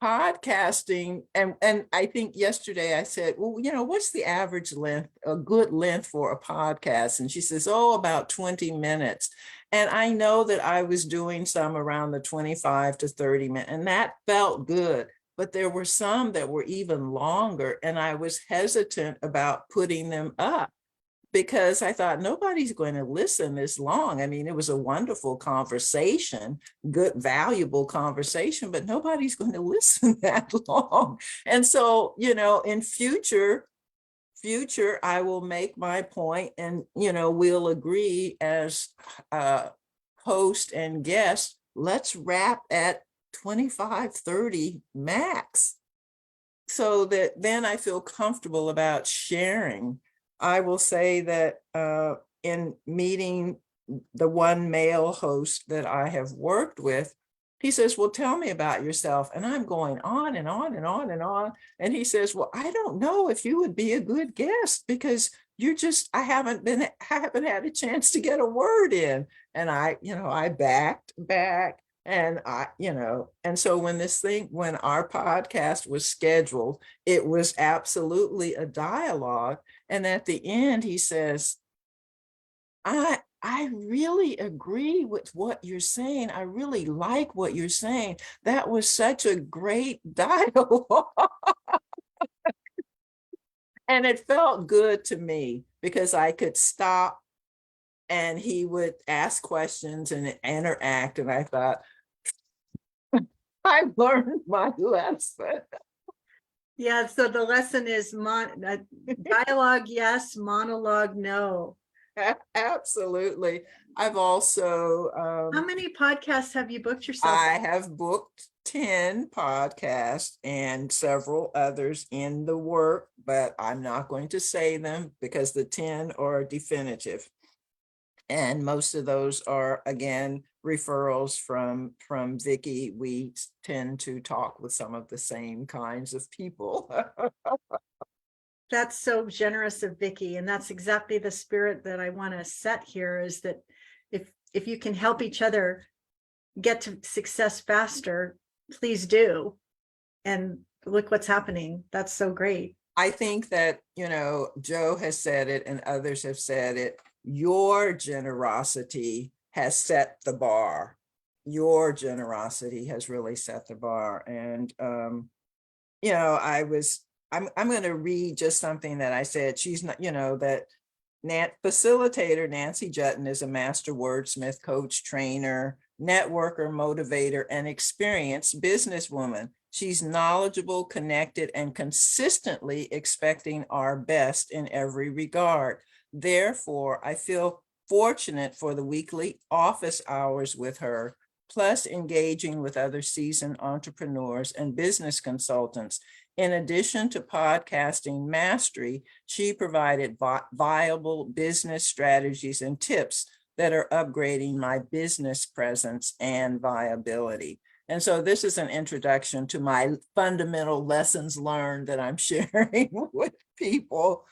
podcasting. And I think yesterday I said, well, what's the average length, a good length for a podcast? And she says, oh, about 20 minutes. And I know that I was doing some around the 25 to 30 minutes, and that felt good. But there were some that were even longer, and I was hesitant about putting them up, because I thought nobody's going to listen this long. I mean, it was a wonderful conversation, good, valuable conversation, but nobody's going to listen that long. And so, in future, I will make my point, and, we'll agree as host and guest, let's wrap at 25, 30 max, so that then I feel comfortable about sharing. I will say that in meeting the one male host that I have worked with, he says, well, tell me about yourself. And I'm going on and on and on and on. And he says, well, I don't know if you would be a good guest, because I haven't had a chance to get a word in. And I backed back. And and so when our podcast was scheduled, it was absolutely a dialogue. And at the end, he says, I really agree with what you're saying. I really like what you're saying. That was such a great dialogue. And it felt good to me, because I could stop and he would ask questions and interact. And I thought, I learned my lesson. Yeah, so the lesson is dialogue, yes, monologue, no. Absolutely. I've also How many podcasts have you booked yourself? I have booked 10 podcasts and several others in the work, but I'm not going to say them because the 10 are definitive. And most of those are, again, referrals from Vicky. We tend to talk with some of the same kinds of people. That's so generous of Vicky. And that's exactly the spirit that I want to set here, is that if you can help each other get to success faster, please do. And look what's happening. That's so great. I think that, Joe has said it and others have said it. Your generosity has set the bar. Your generosity has really set the bar. And, I'm going to read just something that I said. She's not, that facilitator Nancy Juetten is a master wordsmith, coach, trainer, networker, motivator, and experienced businesswoman. She's knowledgeable, connected, and consistently expecting our best in every regard. Therefore, I feel fortunate for the weekly office hours with her, plus engaging with other seasoned entrepreneurs and business consultants. In addition to podcasting mastery, she provided viable business strategies and tips that are upgrading my business presence and viability. And so this is an introduction to my fundamental lessons learned that I'm sharing with people.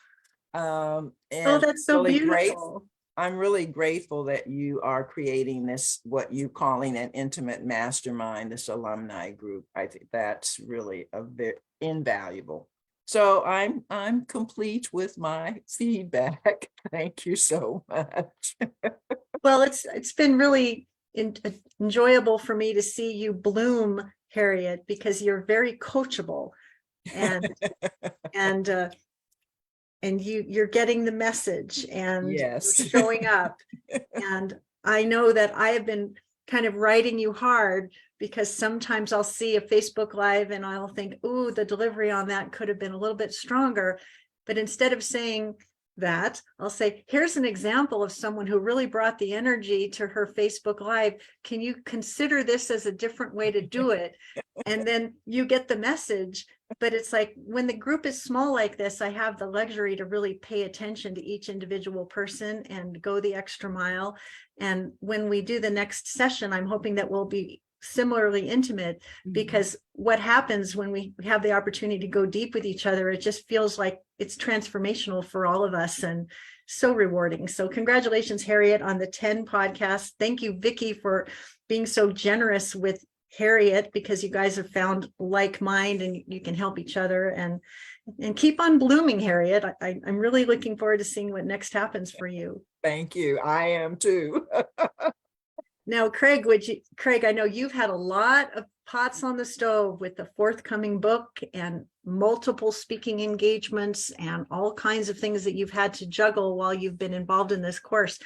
Oh, And that's so really beautiful. I'm really grateful that you are creating this, what you calling an intimate mastermind, this alumni group. I think that's really a very invaluable. So I'm complete with my feedback. Thank you so much. Well, it's been really enjoyable for me to see you bloom, Harriet, because you're very coachable, and and you're getting the message, and you're Yes. showing up. And I know that I have been kind of writing you hard, because sometimes I'll see a Facebook Live and I'll think, ooh, the delivery on that could have been a little bit stronger. But instead of saying that, I'll say, here's an example of someone who really brought the energy to her Facebook Live. Can you consider this as a different way to do it? And then you get the message. But it's like, when the group is small like this, I have the luxury to really pay attention to each individual person and go the extra mile. And when we do the next session, I'm hoping that we'll be similarly intimate, because what happens when we have the opportunity to go deep with each other, it just feels like it's transformational for all of us and so rewarding. So congratulations, Harriet, on the 10 podcasts. Thank you, Vicki, for being so generous with Harriet, because you guys have found like mind and you can help each other, and keep on blooming, Harriet. I'm really looking forward to seeing what next happens for you. Thank you. I am too. Now, Craig, I know you've had a lot of pots on the stove with the forthcoming book and multiple speaking engagements and all kinds of things that you've had to juggle while you've been involved in this course.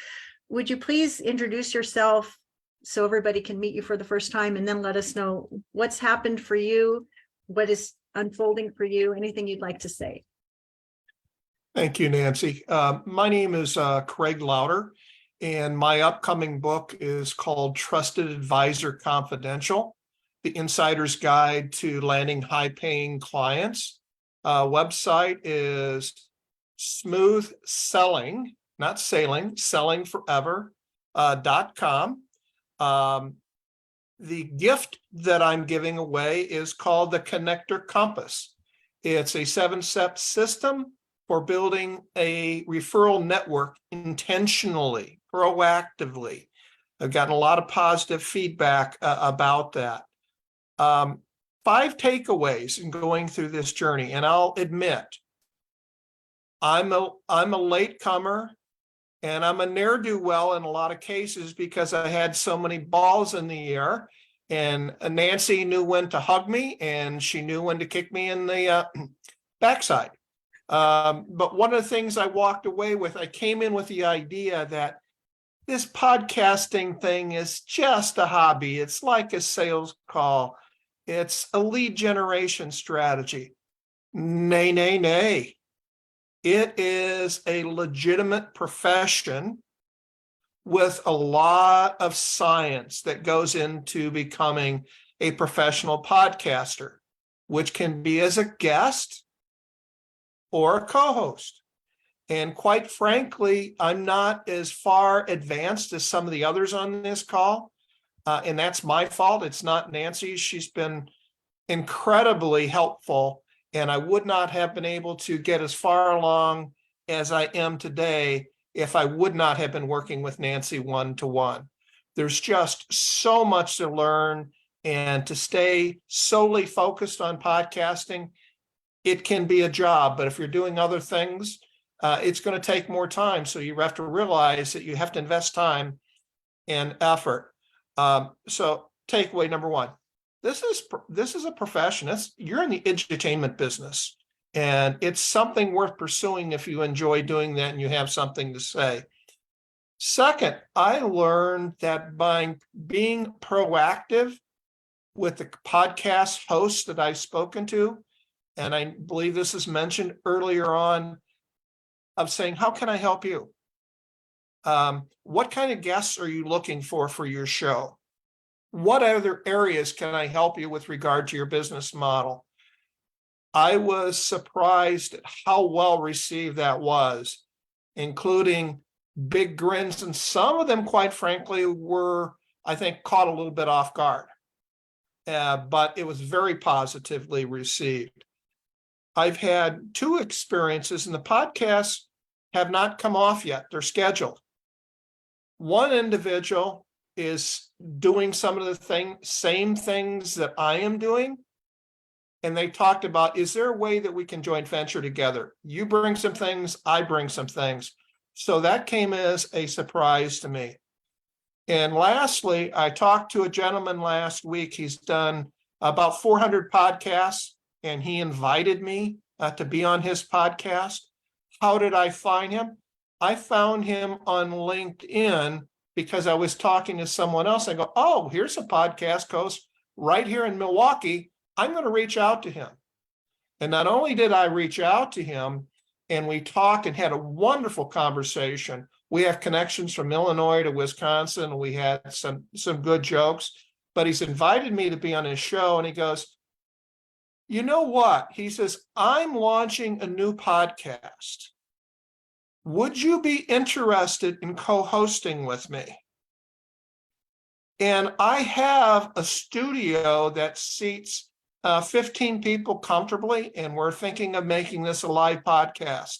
Would you please introduce yourself so everybody can meet you for the first time, and then let us know what's happened for you, what is unfolding for you, anything you'd like to say. Thank you, Nancy. My name is Craig Lauder, and my upcoming book is called Trusted Advisor Confidential, The Insider's Guide to Landing High-Paying Clients. Website is smooth selling, not sailing, selling forever.com. The gift that I'm giving away is called the Connector Compass. It's a 7-step system for building a referral network intentionally, proactively. I've gotten a lot of positive feedback about that. 5 takeaways in going through this journey, and I'll admit, I'm a latecomer, and I'm a ne'er-do-well in a lot of cases because I had so many balls in the air, and Nancy knew when to hug me and she knew when to kick me in the backside. But one of the things I walked away with, I came in with the idea that this podcasting thing is just a hobby. It's like a sales call. It's a lead generation strategy. Nay, nay, nay. It is a legitimate profession with a lot of science that goes into becoming a professional podcaster, which can be as a guest or a co-host. And quite frankly, I'm not as far advanced as some of the others on this call. And that's my fault. It's not Nancy's. She's been incredibly helpful. And I would not have been able to get as far along as I am today if I would not have been working with Nancy one-to-one. There's just so much to learn, and to stay solely focused on podcasting, it can be a job, but if you're doing other things, it's going to take more time. So you have to realize that you have to invest time and effort. So takeaway number 1. This is a profession. You're in the edutainment business, and it's something worth pursuing if you enjoy doing that and you have something to say. Second, I learned that by being proactive with the podcast hosts that I've spoken to, and I believe this is mentioned earlier on, of saying, how can I help you? What kind of guests are you looking for your show? What other areas can I help you with regard to your business model? I was surprised at how well received that was, including big grins, and some of them, quite frankly, were, I think, caught a little bit off guard. but it was very positively received. I've had 2 experiences, and the podcasts have not come off yet. They're scheduled. One individual is doing some of the same things that I am doing. And they talked about, is there a way that we can joint venture together? You bring some things, I bring some things. So that came as a surprise to me. And lastly, I talked to a gentleman last week. He's done about 400 podcasts, and he invited me to be on his podcast. How did I find him? I found him on LinkedIn because I was talking to someone else. I go, oh, here's a podcast host right here in Milwaukee. I'm going to reach out to him. And not only did I reach out to him, and we talked and had a wonderful conversation. We have connections from Illinois to Wisconsin. We had some good jokes, but he's invited me to be on his show. And he goes, you know what? He says, I'm launching a new podcast. Would you be interested in co-hosting with me? And I have a studio that seats 15 people comfortably, and we're thinking of making this a live podcast.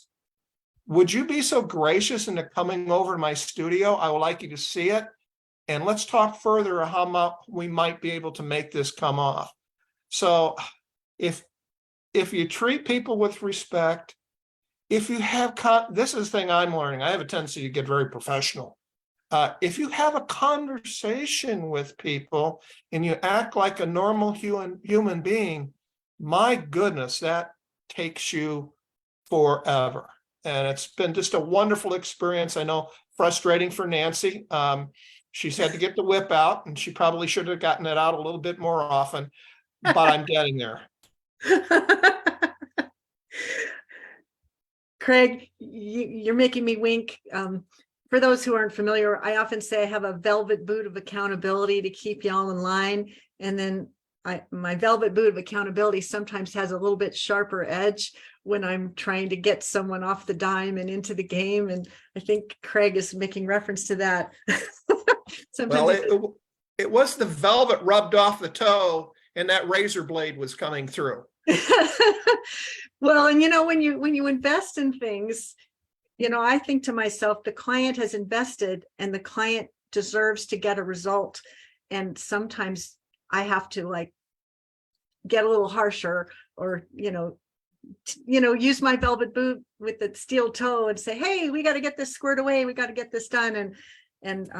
Would you be so gracious into coming over to my studio? I would like you to see it. And let's talk further how we might be able to make this come off. So if you treat people with respect, if you have, this is the thing I'm learning. I have a tendency to get very professional. If you have a conversation with people and you act like a normal human being, my goodness, that takes you forever. And it's been just a wonderful experience. I know frustrating for Nancy. She's had to get the whip out, and she probably should have gotten it out a little bit more often, but I'm getting there. Craig, you're making me wink. For those who aren't familiar, I often say I have a velvet boot of accountability to keep y'all in line. And then my velvet boot of accountability sometimes has a little bit sharper edge when I'm trying to get someone off the dime and into the game. And I think Craig is making reference to that. Well, it was the velvet rubbed off the toe, and that razor blade was coming through. Well, and when you invest in things, I think to myself, the client has invested and the client deserves to get a result. And sometimes I have to get a little harsher, or, use my velvet boot with the steel toe and say, hey, we got to get this squared away. We got to get this done. And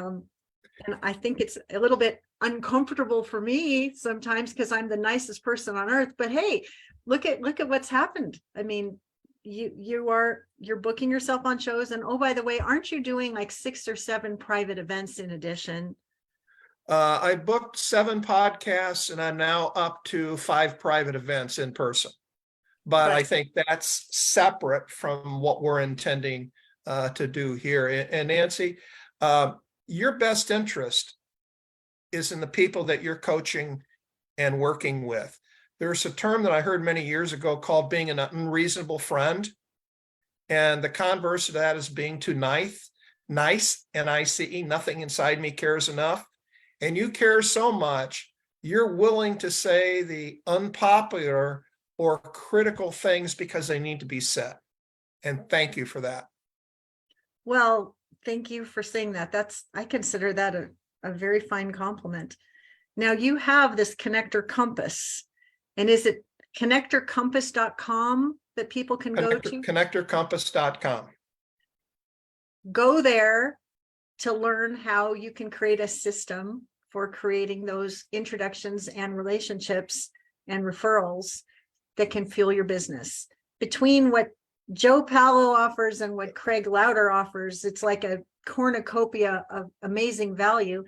I think it's a little bit uncomfortable for me sometimes because I'm the nicest person on earth. But hey, look at what's happened. I mean, you're booking yourself on shows, and oh, by the way, aren't you doing 6 or 7 private events in addition? I booked 7 podcasts, and I'm now up to 5 private events in person. But I think that's separate from what we're intending to do here. And Nancy, your best interest is in the people that you're coaching and working with. There's a term that I heard many years ago called being an unreasonable friend. And the converse of that is being too nice, N-I-C-E, nothing inside me cares enough. And you care so much, you're willing to say the unpopular or critical things because they need to be said. And thank you for that. Well, thank you for saying that. I consider that a very fine compliment. Now you have this connector compass. And is it connectorcompass.com that people can go to? Connectorcompass.com. Go there to learn how you can create a system for creating those introductions and relationships and referrals that can fuel your business. Between what Joe Palo offers and what Craig Lauder offers, it's like a cornucopia of amazing value.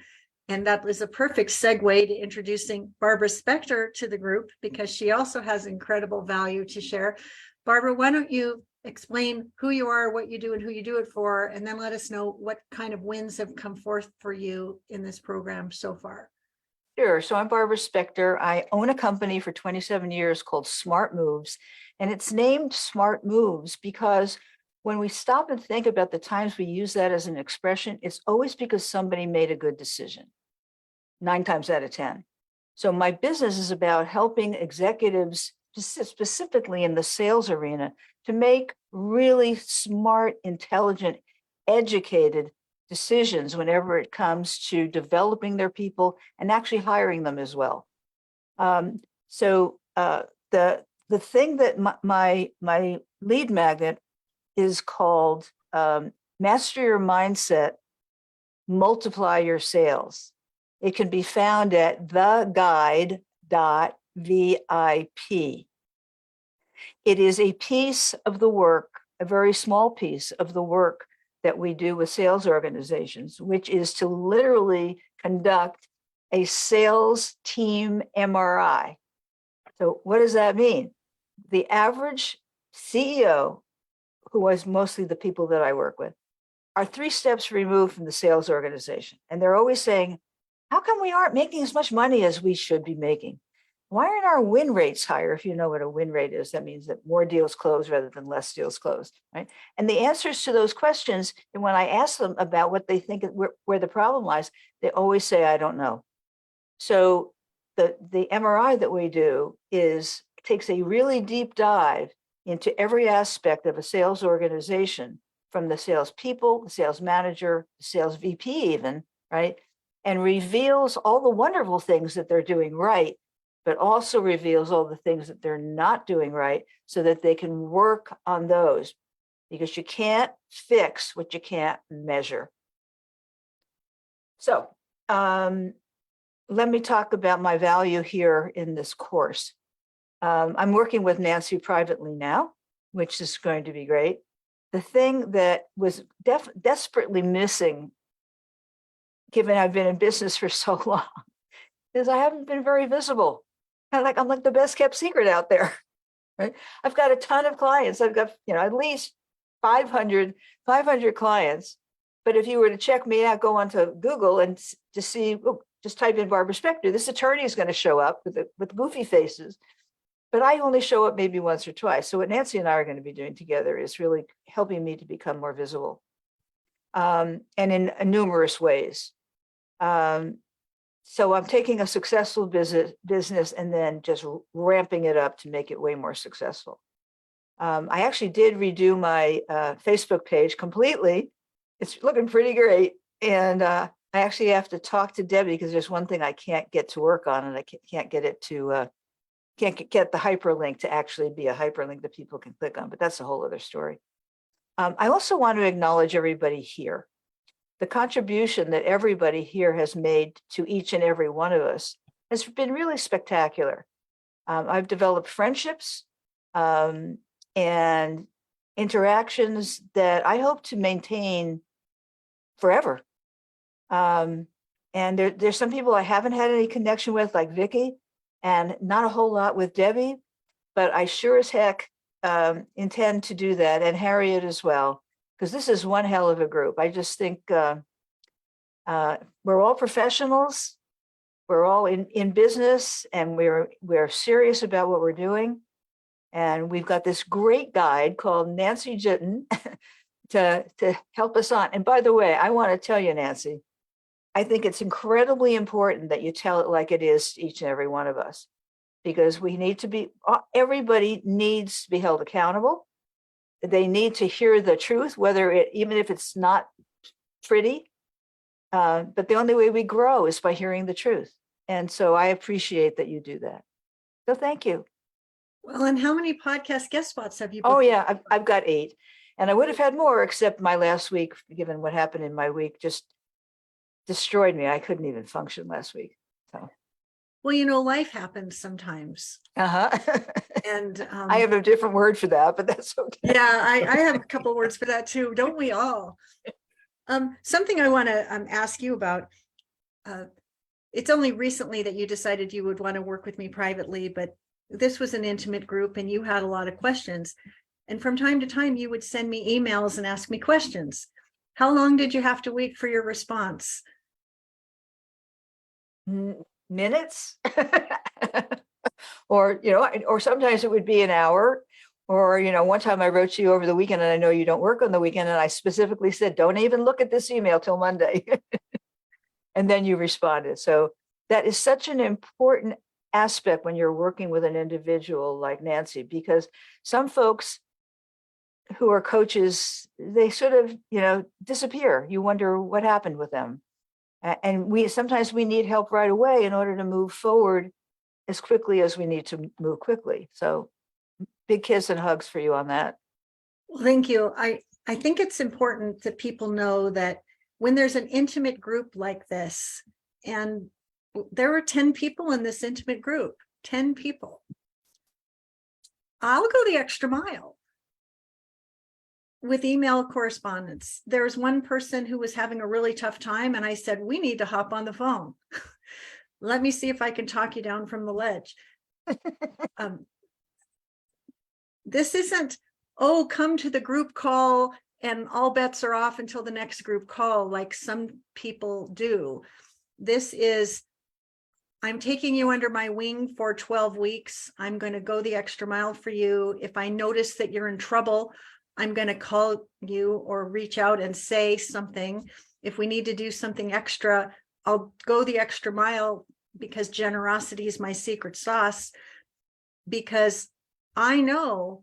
And that is a perfect segue to introducing Barbara Spector to the group, because she also has incredible value to share. Barbara, why don't you explain who you are, what you do, and who you do it for, and then let us know what kind of wins have come forth for you in this program so far. Sure. So I'm Barbara Spector. I own a company for 27 years called Smart Moves, and it's named Smart Moves because when we stop and think about the times we use that as an expression, it's always because somebody made a good decision, 9 times out of 10. So my business is about helping executives, specifically in the sales arena, to make really smart, intelligent, educated decisions whenever it comes to developing their people and actually hiring them as well. The thing that my lead magnet is called Master Your Mindset, Multiply Your Sales. It can be found at theguide.vip. It is a piece of the work, a very small piece of the work that we do with sales organizations, which is to literally conduct a sales team MRI. So what does that mean? The average CEO, who was mostly the people that I work with, are 3 steps removed from the sales organization. And they're always saying, how come we aren't making as much money as we should be making? Why aren't our win rates higher? If you know what a win rate is, that means that more deals close rather than less deals closed, right? And the answers to those questions, and when I ask them about what they think where the problem lies, they always say, I don't know. So the MRI that we do takes a really deep dive into every aspect of a sales organization, from the salespeople, the sales manager, the sales VP even, right? And reveals all the wonderful things that they're doing right, but also reveals all the things that they're not doing right so that they can work on those, because you can't fix what you can't measure. So let me talk about my value here in this course. I'm working with Nancy privately now, which is going to be great. The thing that was desperately missing, given I've been in business for so long, is I haven't been very visible. I'm like the best kept secret out there, right? I've got a ton of clients. I've got, at least 500 clients. But if you were to check me out, go onto Google and to see, just type in Barbara Spector, this attorney is going to show up with goofy faces. But I only show up maybe once or twice. So what Nancy and I are going to be doing together is really helping me to become more visible, and in numerous ways. So I'm taking a successful business and then just ramping it up to make it way more successful. I actually did redo my Facebook page completely. It's looking pretty great. And I actually have to talk to Debbie because there's one thing I can't get to work on, and I can't get it to, can't get the hyperlink to actually be a hyperlink that people can click on, but that's a whole other story. I also want to acknowledge everybody here. The contribution that everybody here has made to each and every one of us has been really spectacular. I've developed friendships and interactions that I hope to maintain forever. And there's some people I haven't had any connection with, like Vicky, and not a whole lot with Debbie, but I sure as heck intend to do that, and Harriet as well, because this is one hell of a group. I just think we're all professionals, we're all in business, and we're serious about what we're doing. And we've got this great guide called Nancy Juetten to help us on. And by the way, I want to tell you, Nancy, I think it's incredibly important that you tell it like it is to each and every one of us, because we need to be, everybody needs to be held accountable. They need to hear the truth, even if it's not pretty. But the only way we grow is by hearing the truth. And so I appreciate that you do that. So thank you. Well, and how many podcast guest spots have you? Oh booked? yeah, I've got 8, and I would have had more, except my last week, given what happened in my week, just destroyed me. I couldn't even function last week. So, Well, life happens sometimes. And I have a different word for that, but that's okay. yeah, I have a couple words for that too. Don't we all? Something I want to ask you about. It's only recently that you decided you would want to work with me privately, but this was an intimate group and you had a lot of questions. And from time to time, you would send me emails and ask me questions. How long did you have to wait for your response? Minutes, or sometimes it would be an hour, or one time I wrote to you over the weekend, and I know you don't work on the weekend, and I specifically said, don't even look at this email till Monday. And then you responded. So that is such an important aspect when you're working with an individual like Nancy, because some folks who are coaches, they sort of, disappear. You wonder what happened with them. And sometimes we need help right away in order to move forward as quickly as we need to move quickly. So big kiss and hugs for you on that. Well, thank you. I think it's important that people know that when there's an intimate group like this, and there are 10 people in this intimate group, 10 people, I'll go the extra mile with email correspondence. There was one person who was having a really tough time, and I said, we need to hop on the phone. Let me see if I can talk you down from the ledge. This isn't, oh, come to the group call and all bets are off until the next group call, like some people do. This is, I'm taking you under my wing for 12 weeks. I'm going to go the extra mile for you. If I notice that you're in trouble, I'm going to call you or reach out and say something. If we need to do something extra, I'll go the extra mile, because generosity is my secret sauce. Because I know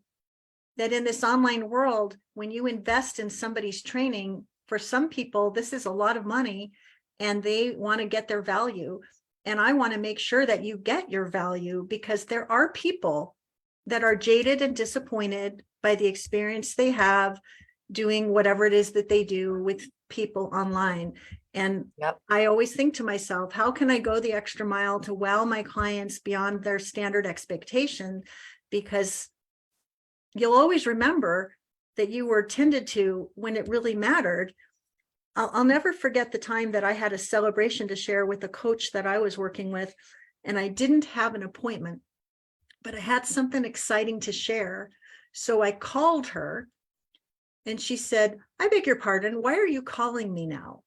that in this online world, when you invest in somebody's training, for some people, this is a lot of money and they want to get their value. And I want to make sure that you get your value, because there are people that are jaded and disappointed by the experience they have doing whatever it is that they do with people online. And Yep. I always think to myself, how can I go the extra mile to wow my clients beyond their standard expectation? Because you'll always remember that you were tended to when it really mattered. I'll never forget the time that I had a celebration to share with a coach that I was working with, and I didn't have an appointment, but I had something exciting to share. So I called her and she said, I beg your pardon, why are you calling me now?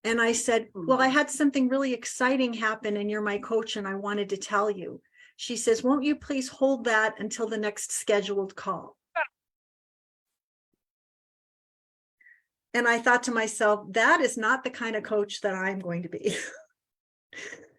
And I said, well, I had something really exciting happen and you're my coach and I wanted to tell you. She says, won't you please hold that until the next scheduled call? And I thought to myself, that is not the kind of coach that I'm going to be.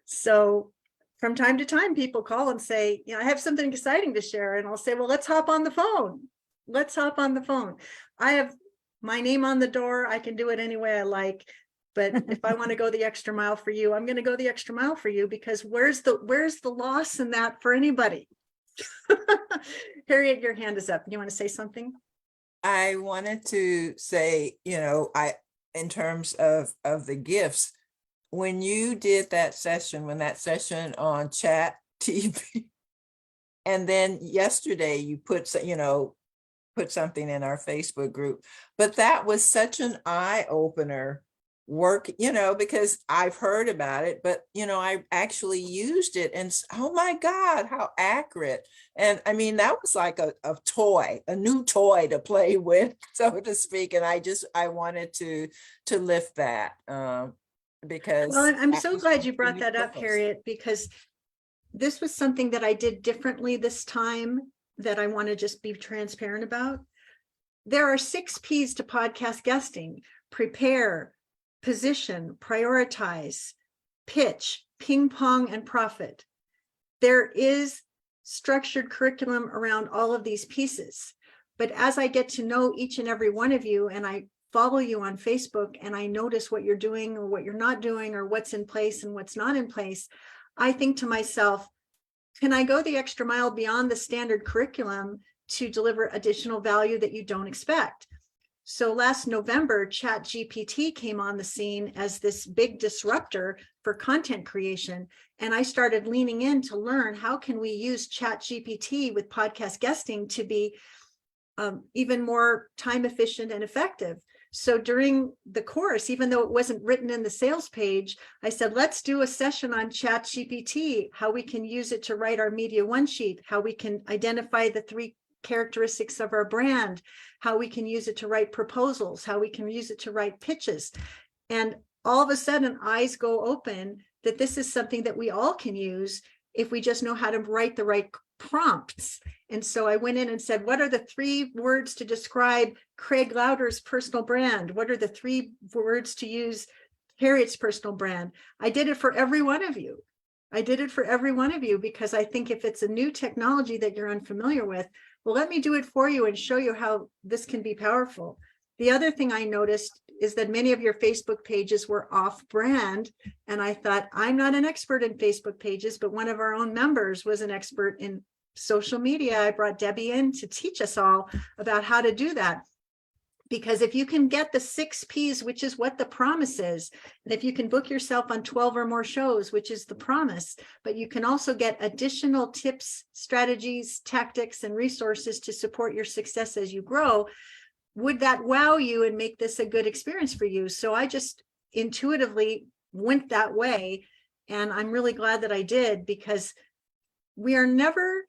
So from time to time, people call and say, I have something exciting to share. And I'll say, well, let's hop on the phone. Let's hop on the phone. I have my name on the door. I can do it any way I like. But if I want to go the extra mile for you, I'm going to go the extra mile for you, because where's the loss in that for anybody? Harriet, your hand is up. You want to say something? I wanted to say, in terms of the gifts, when you did that session, on Chat TV, and then yesterday you put something in our Facebook group, but that was such an eye opener work, because I've heard about it, but I actually used it and oh my God, how accurate. And I mean, that was like a new toy to play with, so to speak. And I wanted to lift that because well, I'm so glad you brought that up, Harriet, because this was something that I did differently this time that I want to just be transparent about. There are 6 P's to podcast guesting: prepare, position, prioritize, pitch, ping pong, and profit. There is structured curriculum around all of these pieces. But as I get to know each and every one of you, and I follow you on Facebook, and I notice what you're doing or what you're not doing, or what's in place and what's not in place, I think to myself, can I go the extra mile beyond the standard curriculum to deliver additional value that you don't expect? So last November, ChatGPT came on the scene as this big disruptor for content creation. And I started leaning in to learn, how can we use ChatGPT with podcast guesting to be even more time efficient and effective? So during the course, even though it wasn't written in the sales page, I said, let's do a session on ChatGPT, how we can use it to write our media one sheet, how we can identify the 3 characteristics of our brand, how we can use it to write proposals, how we can use it to write pitches. And all of a sudden, eyes go open that this is something that we all can use if we just know how to write the right prompts. And so I went in and said, what are the 3 words to describe Craig Lauder's personal brand? What are the 3 words to use Harriet's personal brand. I did it for every one of you. I did it for every one of you because I think if it's a new technology that you're unfamiliar with, well, let me do it for you and show you how this can be powerful. The other thing I noticed is that many of your Facebook pages were off brand. And I thought, I'm not an expert in Facebook pages, but one of our own members was an expert in social media. I brought Debbie in to teach us all about how to do that. Because if you can get the 6 Ps, which is what the promise is, and if you can book yourself on 12 or more shows, which is the promise, but you can also get additional tips, strategies, tactics, and resources to support your success as you grow, would that wow you and make this a good experience for you? So I just intuitively went that way. And I'm really glad that I did, because we are never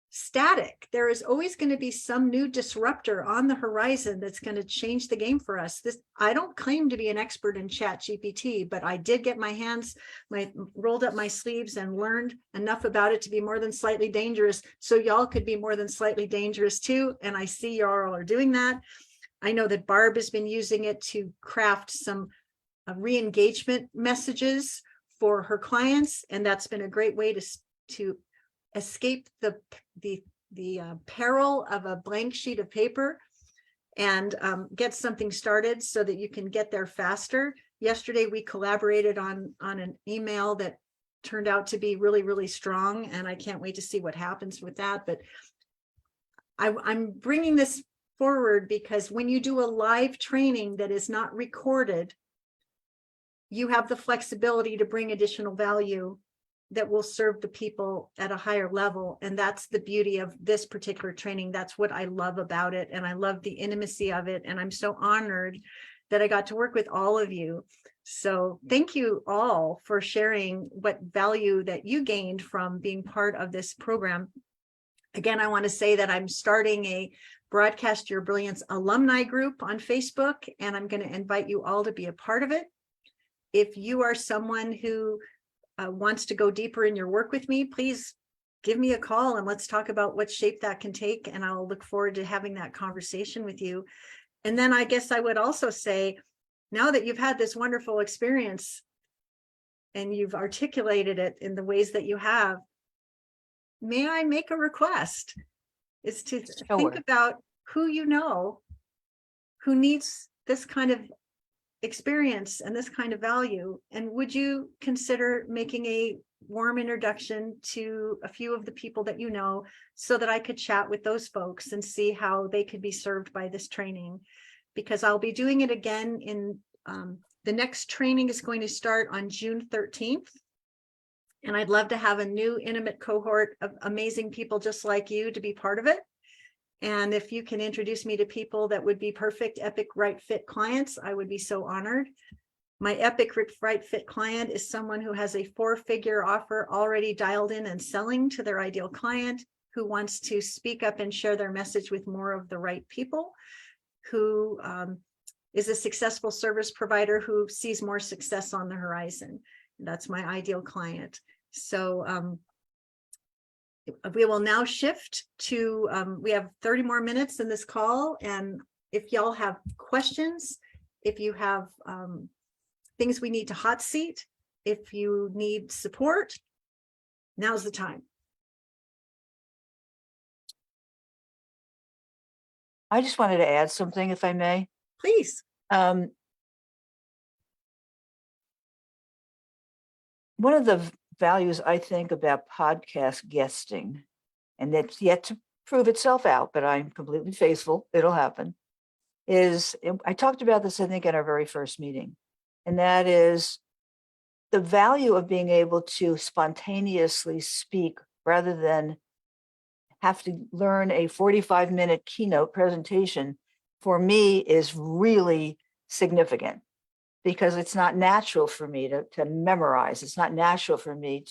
static. There is always going to be some new disruptor on the horizon that's going to change the game for us. I don't claim to be an expert in Chat GPT, but I did get rolled up my sleeves and learned enough about it to be more than slightly dangerous. So y'all could be more than slightly dangerous too. And I see y'all are doing that. I know that Barb has been using it to craft some re-engagement messages for her clients. And that's been a great way to escape the peril of a blank sheet of paper and get something started so that you can get there faster. Yesterday, we collaborated on an email that turned out to be really, really strong. And I can't wait to see what happens with that. But I'm bringing this forward because when you do a live training that is not recorded, you have the flexibility to bring additional value that will serve the people at a higher level. And that's the beauty of this particular training. That's what I love about it. And I love the intimacy of it. And I'm so honored that I got to work with all of you. So thank you all for sharing what value that you gained from being part of this program. Again, I want to say that I'm starting a Broadcast Your Brilliance alumni group on Facebook, and I'm going to invite you all to be a part of it. If you are someone who wants to go deeper in your work with me, please give me a call and let's talk about what shape that can take. And I'll look forward to having that conversation with you. And then I guess I would also say, now that you've had this wonderful experience and you've articulated it in the ways that you have, may I make a request? Is to think about who you know who needs this kind of experience and this kind of value, and would you consider making a warm introduction to a few of the people that you know so that I could chat with those folks and see how they could be served by this training? Because I'll be doing it again in the next training is going to start on June 13th. And I'd love to have a new intimate cohort of amazing people just like you to be part of it. And if you can introduce me to people that would be perfect epic right fit clients, I would be so honored. My epic right fit client is someone who has a 4-figure offer already dialed in and selling to their ideal client, who wants to speak up and share their message with more of the right people, who is a successful service provider who sees more success on the horizon. That's my ideal client. So we will now shift to, we have 30 more minutes in this call. And if y'all have questions, if you have things we need to hot seat, if you need support, now's the time. I just wanted to add something, if I may. Please. One of the values I think about podcast guesting, and it's yet to prove itself out, but I'm completely faithful, it'll happen, is I talked about this, I think, in our very first meeting, and that is the value of being able to spontaneously speak rather than have to learn a 45-minute keynote presentation, for me is really significant. Because it's not natural for me to memorize. It's not natural for me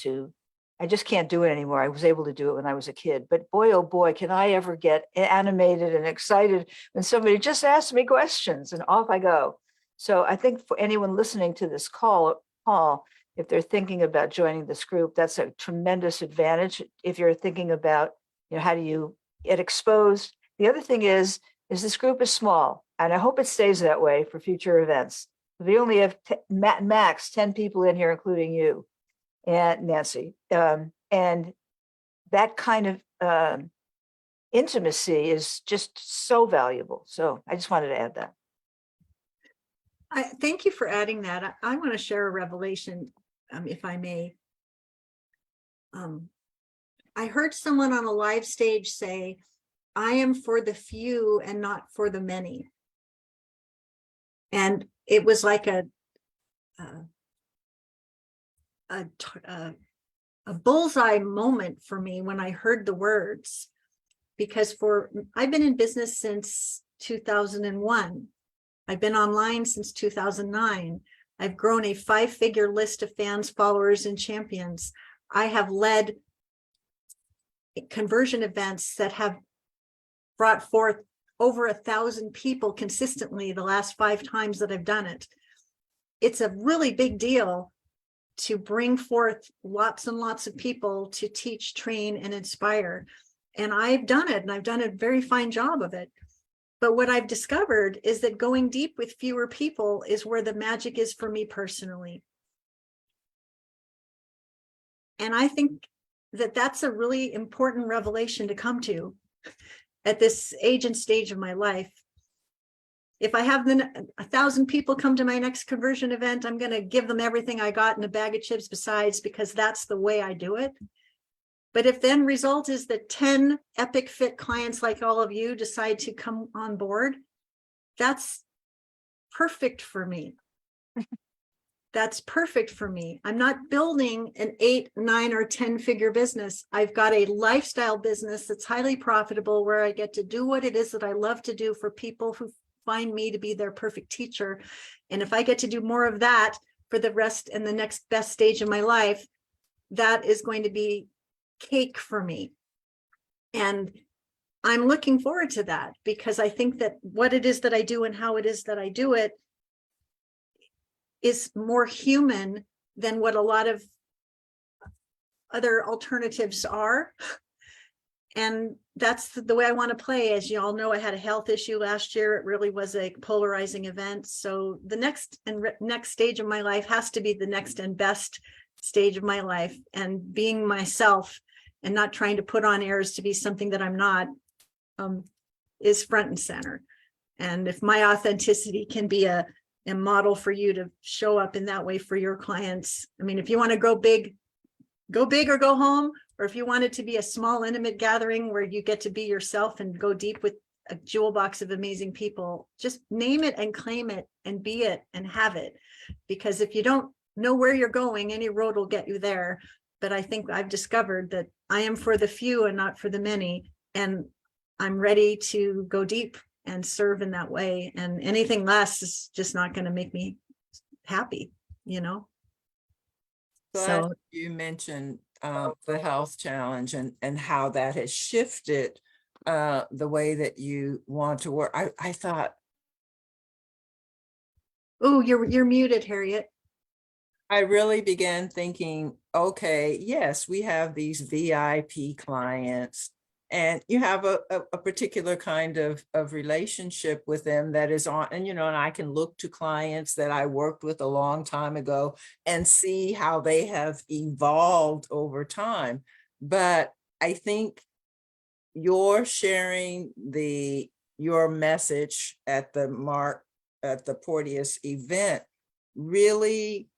I just can't do it anymore. I was able to do it when I was a kid, but boy, oh boy, can I ever get animated and excited when somebody just asks me questions and off I go. So I think for anyone listening to this call, if they're thinking about joining this group, that's a tremendous advantage. If you're thinking about, how do you get exposed? The other thing is this group is small, and I hope it stays that way for future events. We only have max 10 people in here, including you and Nancy. And that kind of intimacy is just so valuable. So I just wanted to add that. I thank you for adding that. I want to share a revelation, if I may. I heard someone on a live stage say, I am for the few and not for the many. And it was like a bullseye moment for me when I heard the words, because I've been in business since 2001. I've been online since 2009. I've grown a 5-figure list of fans, followers, and champions. I have led conversion events that have brought forth over 1,000 people consistently the last 5 times that I've done it. It's a really big deal to bring forth lots and lots of people to teach, train, and inspire. And I've done it, and I've done a very fine job of it. But what I've discovered is that going deep with fewer people is where the magic is for me personally. And I think that that's a really important revelation to come to at this age and stage of my life. If I have 1,000 people come to my next conversion event, I'm going to give them everything I got in a bag of chips besides, because that's the way I do it. But if then result is that 10 epic fit clients like all of you decide to come on board, that's perfect for me. That's perfect for me. I'm not building an 8, 9, or 10-figure business. I've got a lifestyle business that's highly profitable, where I get to do what it is that I love to do for people who find me to be their perfect teacher. And if I get to do more of that for the rest and the next best stage of my life, that is going to be cake for me. And I'm looking forward to that, because I think that what it is that I do and how it is that I do it is more human than what a lot of other alternatives are. And that's the way I want to play. As you all know, I had a health issue last year. It really was a polarizing event. So the next stage of my life has to be the next and best stage of my life, and being myself and not trying to put on airs to be something that I'm not, is front and center. And if my authenticity can be a model for you to show up in that way for your clients. I mean, if you want to go big or go home, or if you want it to be a small, intimate gathering where you get to be yourself and go deep with a jewel box of amazing people, just name it and claim it and be it and have it. Because if you don't know where you're going, any road will get you there. But I think I've discovered that I am for the few and not for the many. And I'm ready to go deep and serve in that way. And anything less is just not going to make me happy, you know? So you mentioned the health challenge and how that has shifted the way that you want to work. I thought. Oh, you're muted, Harriet. I really began thinking, okay, yes, we have these VIP clients, and you have a particular kind of relationship with them that is on, and and I can look to clients that I worked with a long time ago and see how they have evolved over time. But I think you're sharing your message at the Porteous event really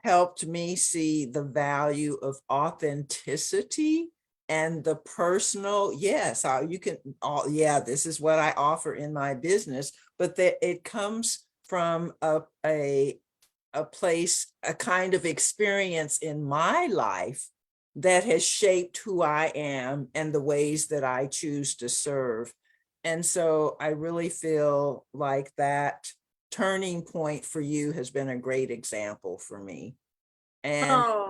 helped me see the value of authenticity and the personal. Yes, you can, this is what I offer in my business, but that it comes from a place, a kind of experience in my life that has shaped who I am and the ways that I choose to serve. And so I really feel like that turning point for you has been a great example for me, and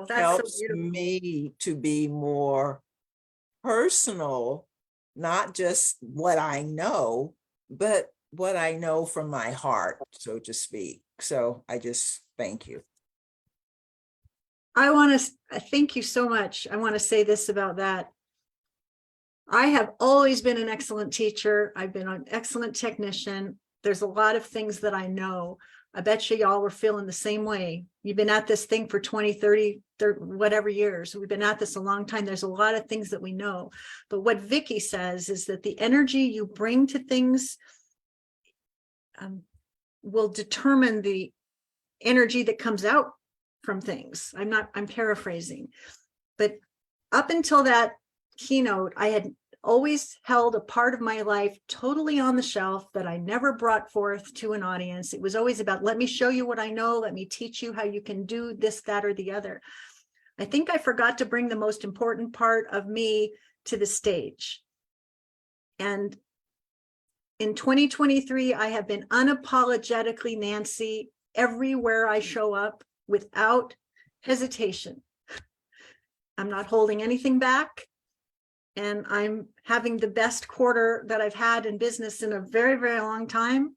helps me to be more personal, not just what I know, but what I know from my heart, so to speak. So I just thank you. I want to thank you so much. I want to say this about that. I have always been an excellent teacher. I've been an excellent technician. There's a lot of things that I know. I bet you y'all were feeling the same way. You've been at this thing for 20, 30, whatever years. We've been at this a long time. There's a lot of things that we know. But what Vicky says is that the energy you bring to things will determine the energy that comes out from things. I'm paraphrasing. But up until that keynote, I had always held a part of my life totally on the shelf that I never brought forth to an audience. It was always about, let me show you what I know. Let me teach you how you can do this, that, or the other. I think I forgot to bring the most important part of me to the stage. And in 2023, I have been unapologetically Nancy everywhere I show up without hesitation. I'm not holding anything back. And I'm having the best quarter that I've had in business in a very, very long time.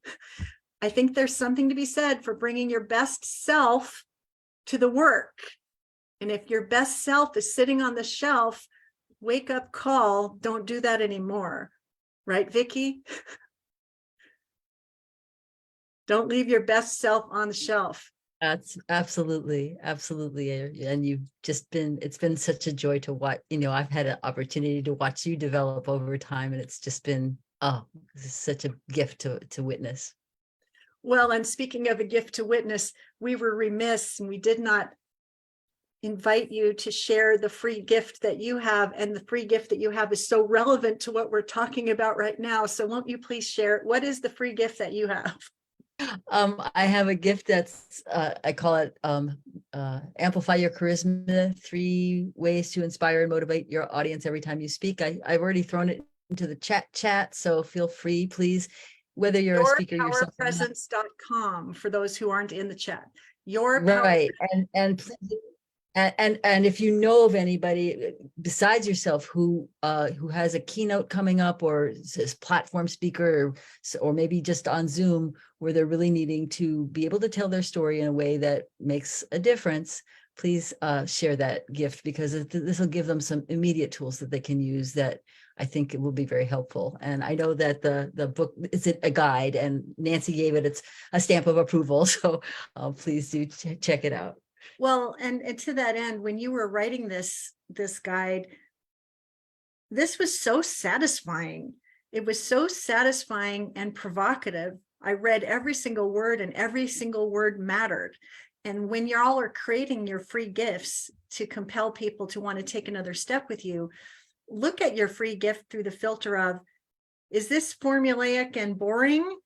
I think there's something to be said for bringing your best self to the work. And if your best self is sitting on the shelf, wake up call, don't do that anymore. Right, Vicky? Don't leave your best self on the shelf. That's absolutely. And it's been such a joy to watch. I've had an opportunity to watch you develop over time, and it's just been, such a gift to witness. Well, and speaking of a gift to witness, we were remiss and we did not invite you to share the free gift that you have. And the free gift that you have is so relevant to what we're talking about right now. So won't you please share, what is the free gift that you have? I have a gift that's, I call it Amplify Your Charisma, 3 ways to inspire and motivate your audience every time you speak. I've already thrown it into the chat, so feel free, please, whether you're a speaker yourself. Yourpowerpresence.com for those who aren't in the chat. Your right. And please, and if you know of anybody besides yourself who has a keynote coming up, or is platform speaker, or maybe just on Zoom, where they're really needing to be able to tell their story in a way that makes a difference, please share that gift, because this will give them some immediate tools that they can use that I think it will be very helpful. And I know that the book is a guide, and Nancy gave it a stamp of approval. So please do check it out. Well, and to that end, when you were writing this guide, this was so satisfying. It was so satisfying and provocative. I read every single word, and every single word mattered. And when y'all are creating your free gifts to compel people to want to take another step with you, look at your free gift through the filter of, is this formulaic and boring,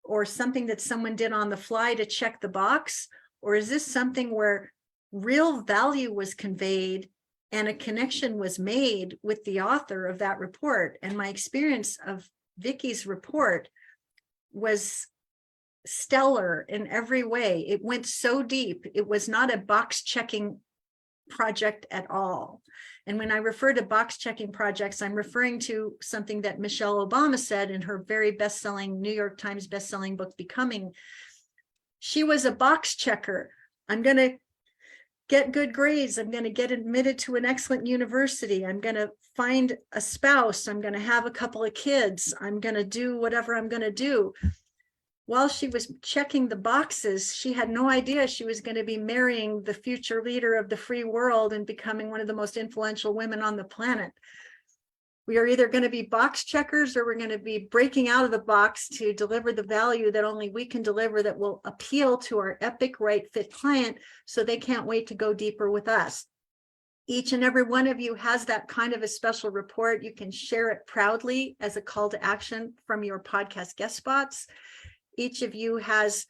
or something that someone did on the fly to check the box? Or is this something where real value was conveyed and a connection was made with the author of that report? And my experience of Vicky's report was stellar in every way. It went so deep. It was not a box checking project at all. And when I refer to box checking projects, I'm referring to something that Michelle Obama said in her very best-selling New York Times best-selling book, Becoming. She was a box checker. I'm going to get good grades. I'm going to get admitted to an excellent university. I'm going to find a spouse. I'm going to have a couple of kids. I'm going to do whatever I'm going to do. While she was checking the boxes, she had no idea she was going to be marrying the future leader of the free world and becoming one of the most influential women on the planet. We are either going to be box checkers, or we're going to be breaking out of the box to deliver the value that only we can deliver, that will appeal to our epic right fit client, so they can't wait to go deeper with us. Each and every one of you has that kind of a special report. You can share it proudly as a call to action from your podcast guest spots. Each of you has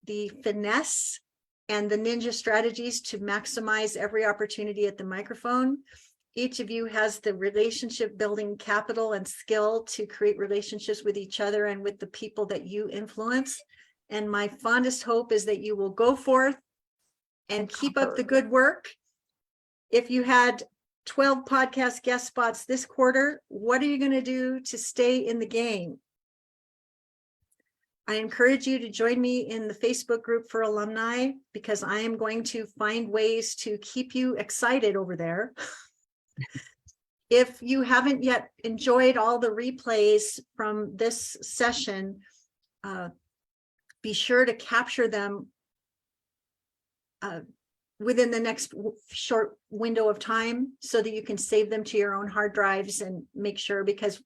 the finesse and the ninja strategies to maximize every opportunity at the microphone. Each of you has the relationship building capital and skill to create relationships with each other and with the people that you influence. And my fondest hope is that you will go forth and keep up the good work. If you had 12 podcast guest spots this quarter, what are you going to do to stay in the game? I encourage you to join me in the Facebook group for alumni, because I am going to find ways to keep you excited over there. If you haven't yet enjoyed all the replays from this session, be sure to capture them within the next short window of time so that you can save them to your own hard drives and make sure, because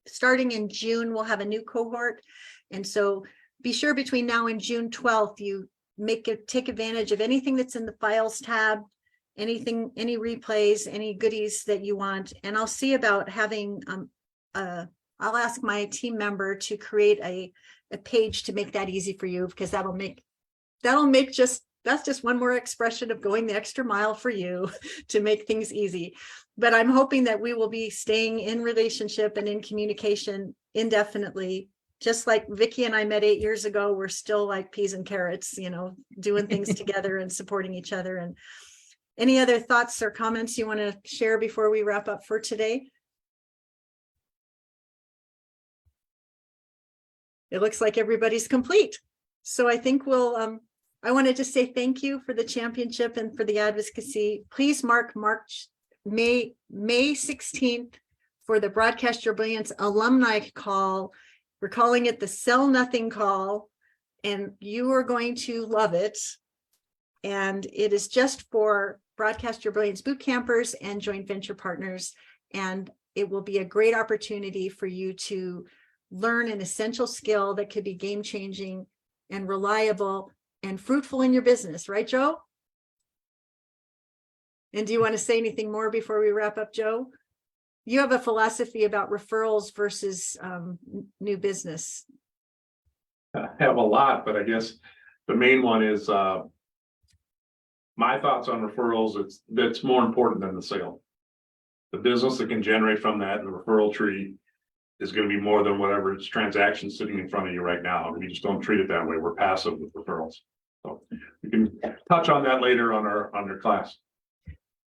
starting in June, we'll have a new cohort. And so be sure between now and June 12th, you take advantage of anything that's in the files tab, anything, any replays, any goodies that you want. And I'll see about having, I'll ask my team member to create a page to make that easy for you, because that'll make that's just one more expression of going the extra mile for you to make things easy. But I'm hoping that we will be staying in relationship and in communication indefinitely. Just like Vicki and I met 8 years ago, we're still like peas and carrots, you know, doing things together and supporting each other. And any other thoughts or comments you want to share before we wrap up for today? It looks like everybody's complete. So I think we'll, I wanted to say thank you for the championship and for the advocacy. Please mark May 16th for the Broadcast Your Brilliance alumni call. We're calling it the Sell Nothing Call, and you are going to love it. And it is just for Broadcast Your Brilliance boot campers and joint venture partners. And it will be a great opportunity for you to learn an essential skill that could be game changing and reliable and fruitful in your business, right, Joe? And do you want to say anything more before we wrap up, Joe? You have a philosophy about referrals versus new business. I have a lot, but I guess the main one is my thoughts on referrals. That's more important than the sale. The business that can generate from that and the referral tree is going to be more than whatever it's transactions sitting in front of you right now. We just don't treat it that way. We're passive with referrals. So we can touch on that later on our class.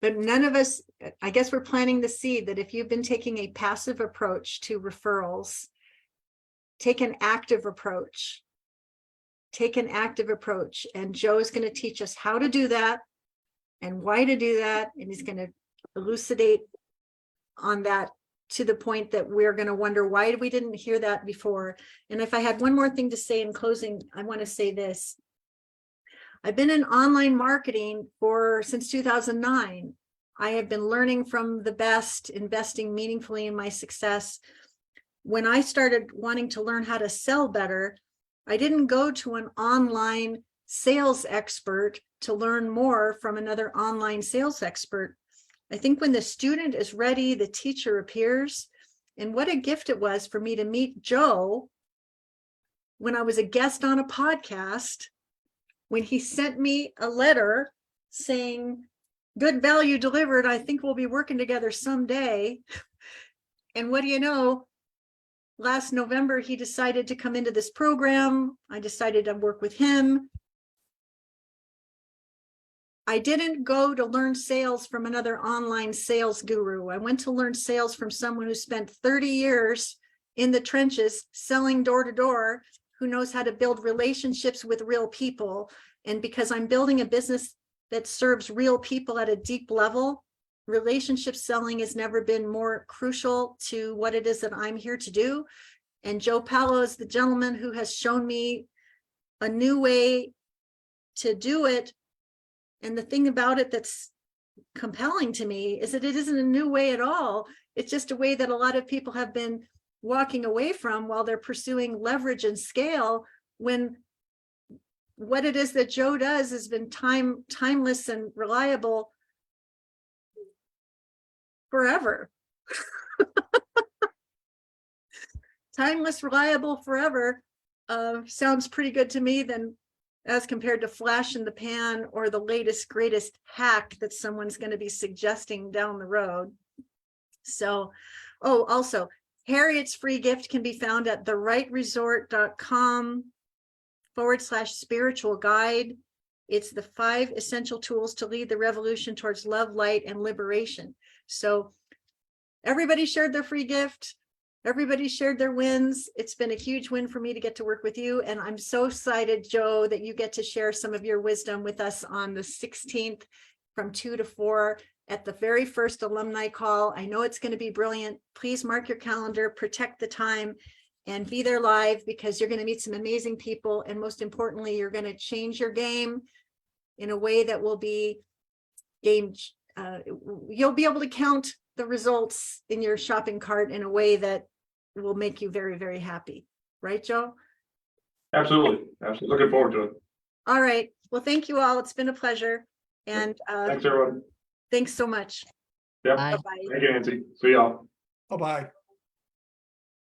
But none of us, I guess we're planting the seed that if you've been taking a passive approach to referrals, take an active approach. Take an active approach. And Joe is going to teach us how to do that and why to do that. And he's going to elucidate on that to the point that we're going to wonder why we didn't hear that before. And if I had one more thing to say in closing, I want to say this. I've been in online marketing since 2009. I have been learning from the best, investing meaningfully in my success. When I started wanting to learn how to sell better, I didn't go to an online sales expert to learn more from another online sales expert. I think when the student is ready, the teacher appears. And what a gift it was for me to meet Joe when I was a guest on a podcast, when he sent me a letter saying, good value delivered, I think we'll be working together someday. And what do you know? Last November, he decided to come into this program. I decided to work with him. I didn't go to learn sales from another online sales guru. I went to learn sales from someone who spent 30 years in the trenches selling door to door, who knows how to build relationships with real people. And because I'm building a business that serves real people at a deep level, relationship selling has never been more crucial to what it is that I'm here to do. And Joe Paulo is the gentleman who has shown me a new way to do it. And the thing about it that's compelling to me is that it isn't a new way at all. It's just a way that a lot of people have been walking away from while they're pursuing leverage and scale, when what it is that Joe does has been timeless and reliable forever. Timeless, reliable forever sounds pretty good to me than as compared to flash in the pan or the latest, greatest hack that someone's going to be suggesting down the road. So, oh, also, Harriet's free gift can be found at therightresort.com/spiritual guide. It's the 5 essential tools to lead the revolution towards love, light, and liberation. So everybody shared their free gift. Everybody shared their wins. It's been a huge win for me to get to work with you. And I'm so excited, Joe, that you get to share some of your wisdom with us on the 16th from 2 to 4 at the very first alumni call. I know it's going to be brilliant. Please mark your calendar, protect the time. and be there live, because you're going to meet some amazing people. And most importantly, you're going to change your game in a way that will be you'll be able to count the results in your shopping cart in a way that will make you very, very happy. Right, Joe? Absolutely. Absolutely. Looking forward to it. All right. Well, thank you all. It's been a pleasure. And Thanks, everyone. thanks so much. Yep. Bye. Bye-bye. Thank you, Nancy. See y'all. Bye-bye.